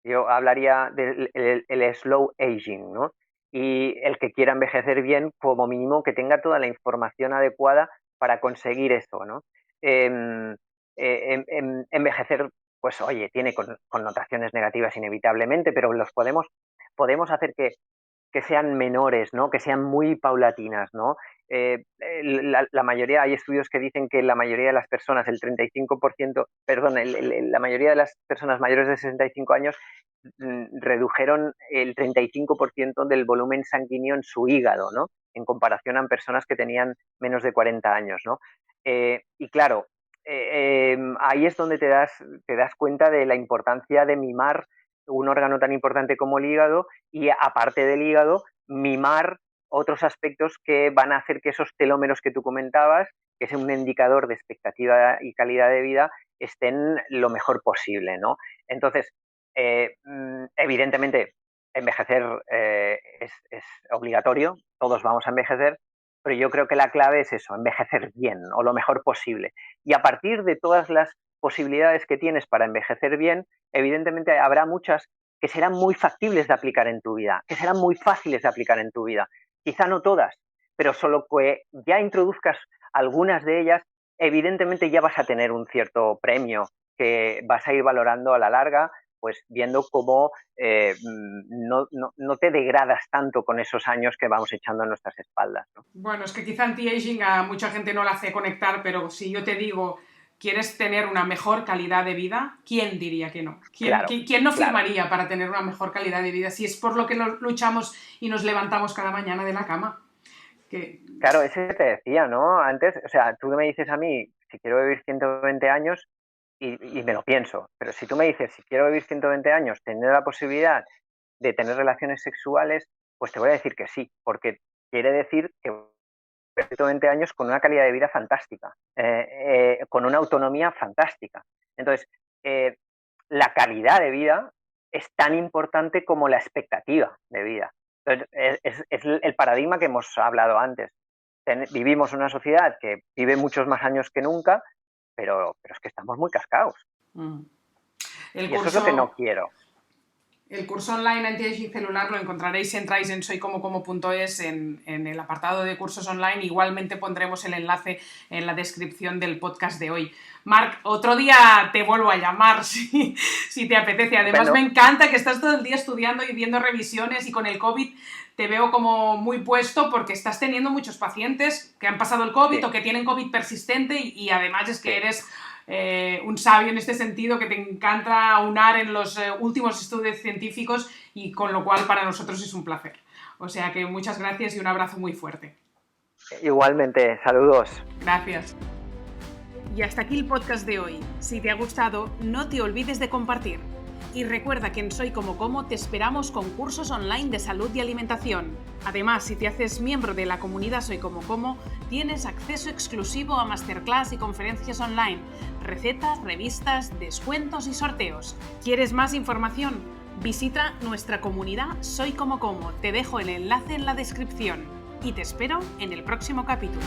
Yo hablaría del el slow aging, ¿no? Y el que quiera envejecer bien, como mínimo, que tenga toda la información adecuada para conseguir eso, ¿no? Envejecer, pues oye, tiene connotaciones negativas inevitablemente, pero podemos hacer que sean menores, ¿no? Que sean muy paulatinas, ¿no? la mayoría, hay estudios que dicen que la mayoría de las personas, el 35%, perdón, la mayoría de las personas mayores de 65 años redujeron el 35% del volumen sanguíneo en su hígado, ¿no? En comparación a personas que tenían menos de 40 años, ¿no? Y claro, ahí es donde te das cuenta de la importancia de mimar un órgano tan importante como el hígado y, aparte del hígado, mimar otros aspectos que van a hacer que esos telómeros que tú comentabas, que es un indicador de expectativa y calidad de vida, estén lo mejor posible, ¿no? Entonces, evidentemente, envejecer es obligatorio, todos vamos a envejecer, pero yo creo que la clave es eso, envejecer bien o lo mejor posible. Y a partir de todas las posibilidades que tienes para envejecer bien, evidentemente habrá muchas que serán muy factibles de aplicar en tu vida, que serán muy fáciles de aplicar en tu vida. Quizá no todas, pero solo que ya introduzcas algunas de ellas, evidentemente ya vas a tener un cierto premio que vas a ir valorando a la larga, pues viendo cómo no te degradas tanto con esos años que vamos echando en nuestras espaldas, ¿no? Bueno, es que quizá anti-aging a mucha gente no la hace conectar, pero si yo te digo, ¿quieres tener una mejor calidad de vida? ¿Quién diría que no? ¿Quién no firmaría para tener una mejor calidad de vida si es por lo que luchamos y nos levantamos cada mañana de la cama? Claro, ese te decía, ¿no? Antes, o sea, tú me dices a mí, si quiero vivir 120 años, y me lo pienso, pero si tú me dices, si quiero vivir 120 años, tener la posibilidad de tener relaciones sexuales, pues te voy a decir que sí, porque quiere decir que 120 años con una calidad de vida fantástica, con una autonomía fantástica. Entonces, la calidad de vida es tan importante como la expectativa de vida. Entonces, es el paradigma que hemos hablado antes. Vivimos en una sociedad que vive muchos más años que nunca, pero es que estamos muy cascados. Y eso es lo que no quiero. El curso online Anti-Aging Celular lo encontraréis si entráis en soycomocomo.es en el apartado de cursos online. Igualmente pondremos el enlace en la descripción del podcast de hoy. Marc, otro día te vuelvo a llamar si te apetece. Además, me encanta que estás todo el día estudiando y viendo revisiones, y con el COVID te veo como muy puesto porque estás teniendo muchos pacientes que han pasado el COVID o que tienen COVID persistente, y además es que eres un sabio en este sentido, que te encanta aunar en los últimos estudios científicos, y con lo cual para nosotros es un placer. O sea que muchas gracias y un abrazo muy fuerte. Igualmente, saludos. Gracias. Y hasta aquí el podcast de hoy. Si te ha gustado, no te olvides de compartir. Y recuerda que en Soy Como Como te esperamos con cursos online de salud y alimentación. Además, si te haces miembro de la comunidad Soy Como Como, tienes acceso exclusivo a masterclass y conferencias online, recetas, revistas, descuentos y sorteos. ¿Quieres más información? Visita nuestra comunidad Soy Como Como. Te dejo el enlace en la descripción. Y te espero en el próximo capítulo.